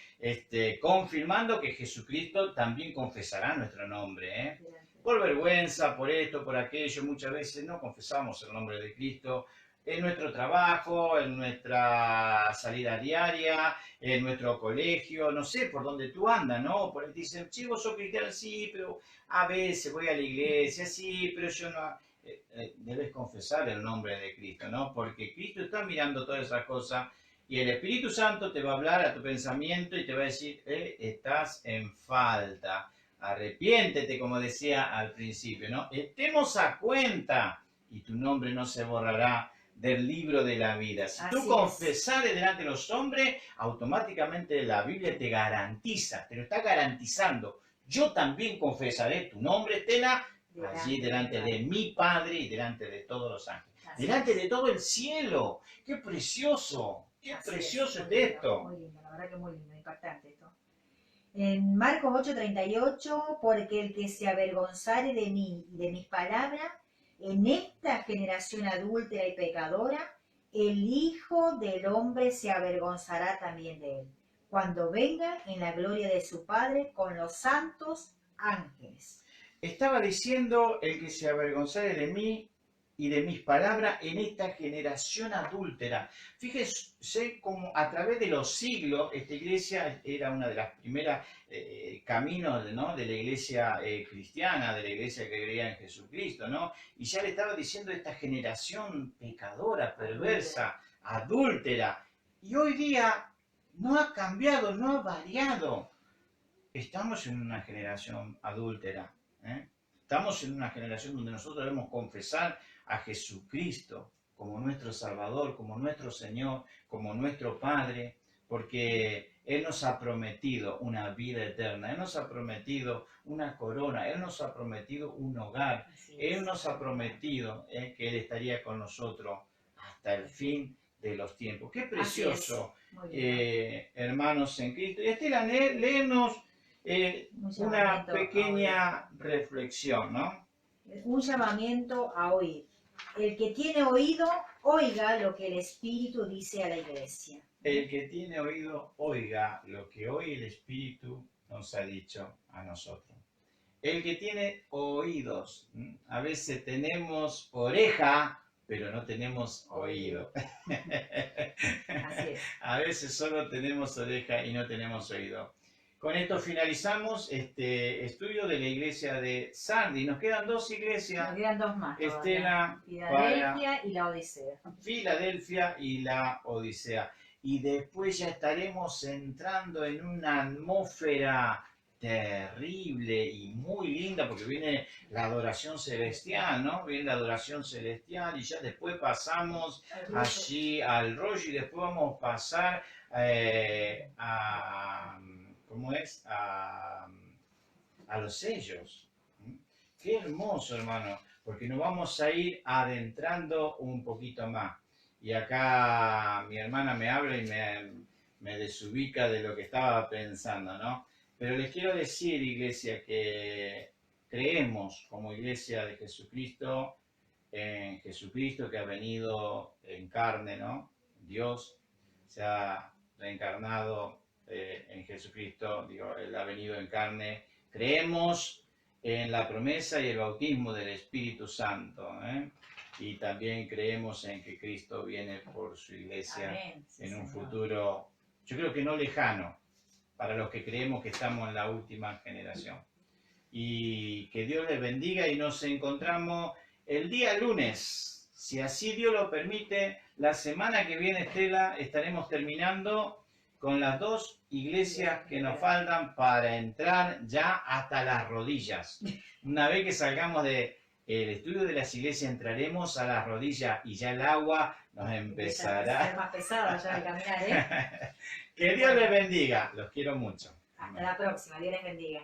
confirmando que Jesucristo también confesará nuestro nombre. Por vergüenza, por esto, por aquello, muchas veces no confesamos el nombre de Cristo en nuestro trabajo, en nuestra salida diaria, en nuestro colegio, no sé por dónde tú andas, ¿no? Por ahí te dicen, sí, vos sos cristiano, sí, pero a veces voy a la iglesia, sí, pero yo no... debes confesar el nombre de Cristo, ¿no? Porque Cristo está mirando todas esas cosas y el Espíritu Santo te va a hablar a tu pensamiento y te va a decir, estás en falta. Arrepiéntete, como decía al principio, ¿no? Estemos a cuenta y tu nombre no se borrará del libro de la vida. Si tú confesares delante de los hombres, automáticamente la Biblia te garantiza, te lo está garantizando. Yo también confesaré tu nombre, Estela, allí delante de mi Padre y delante de todos los ángeles. Delante de todo el cielo. ¡Qué precioso! ¡Qué precioso es esto! Muy lindo, la verdad que muy lindo, impactante esto. En Marcos 8:38, porque el que se avergonzare de mí y de mis palabras, en esta generación adúltera y pecadora, el Hijo del Hombre se avergonzará también de él, cuando venga en la gloria de su Padre con los santos ángeles. Estaba diciendo el que se avergonzare de mí y de mis palabras en esta generación adúltera. Fíjese cómo a través de los siglos esta iglesia era una de las primeras caminos, ¿no?, de la iglesia cristiana, de la iglesia que creía en Jesucristo, ¿no? Y ya le estaba diciendo esta generación pecadora, perversa, adúltera. Y hoy día no ha cambiado, no ha variado. Estamos en una generación adúltera, ¿eh? Estamos en una generación donde nosotros debemos confesar a Jesucristo como nuestro Salvador, como nuestro Señor, como nuestro Padre, porque Él nos ha prometido una vida eterna, Él nos ha prometido una corona, Él nos ha prometido un hogar, Él nos ha prometido que Él estaría con nosotros hasta el fin de los tiempos. ¡Qué precioso, hermanos en Cristo! Y Estela, léenos una pequeña reflexión, ¿no? Un llamamiento a oír. El que tiene oído, oiga lo que el Espíritu dice a la iglesia. El que tiene oído, oiga lo que hoy el Espíritu nos ha dicho a nosotros. El que tiene oídos, a veces tenemos oreja, pero no tenemos oído. Así es. A veces solo tenemos oreja y no tenemos oído. Con esto finalizamos este estudio de la iglesia de Sardi. Nos quedan dos iglesias. Nos quedan dos más. Estela, Filadelfia y la Odisea. Filadelfia y la Odisea. Y después ya estaremos entrando en una atmósfera terrible y muy linda, porque viene la adoración celestial, ¿no? Viene la adoración celestial y ya después pasamos allí al rollo y después vamos a pasar ¿cómo es? A los sellos. Qué hermoso, hermano, porque nos vamos a ir adentrando un poquito más. Y acá mi hermana me habla y me desubica de lo que estaba pensando, ¿no? Pero les quiero decir, iglesia, que creemos como iglesia de Jesucristo, en Jesucristo que ha venido en carne, ¿no? Dios se ha reencarnado en Jesucristo, digo, Él ha venido en carne. Creemos en la promesa y el bautismo del Espíritu Santo, y también creemos en que Cristo viene por su iglesia. Amén. Sí, en un Señor. futuro, yo creo que no lejano, para los que creemos que estamos en la última generación. Y que Dios les bendiga y nos encontramos el día lunes, si así Dios lo permite. La semana que viene, Estela, estaremos terminando con las 2 iglesias que nos faltan para entrar ya hasta las rodillas. Una vez que salgamos del estudio de las iglesias, entraremos a las rodillas y ya el agua nos empezará a ser más pesada ya de caminar, ¿eh? Que Dios les bendiga. Los quiero mucho. Hasta la próxima. Dios les bendiga.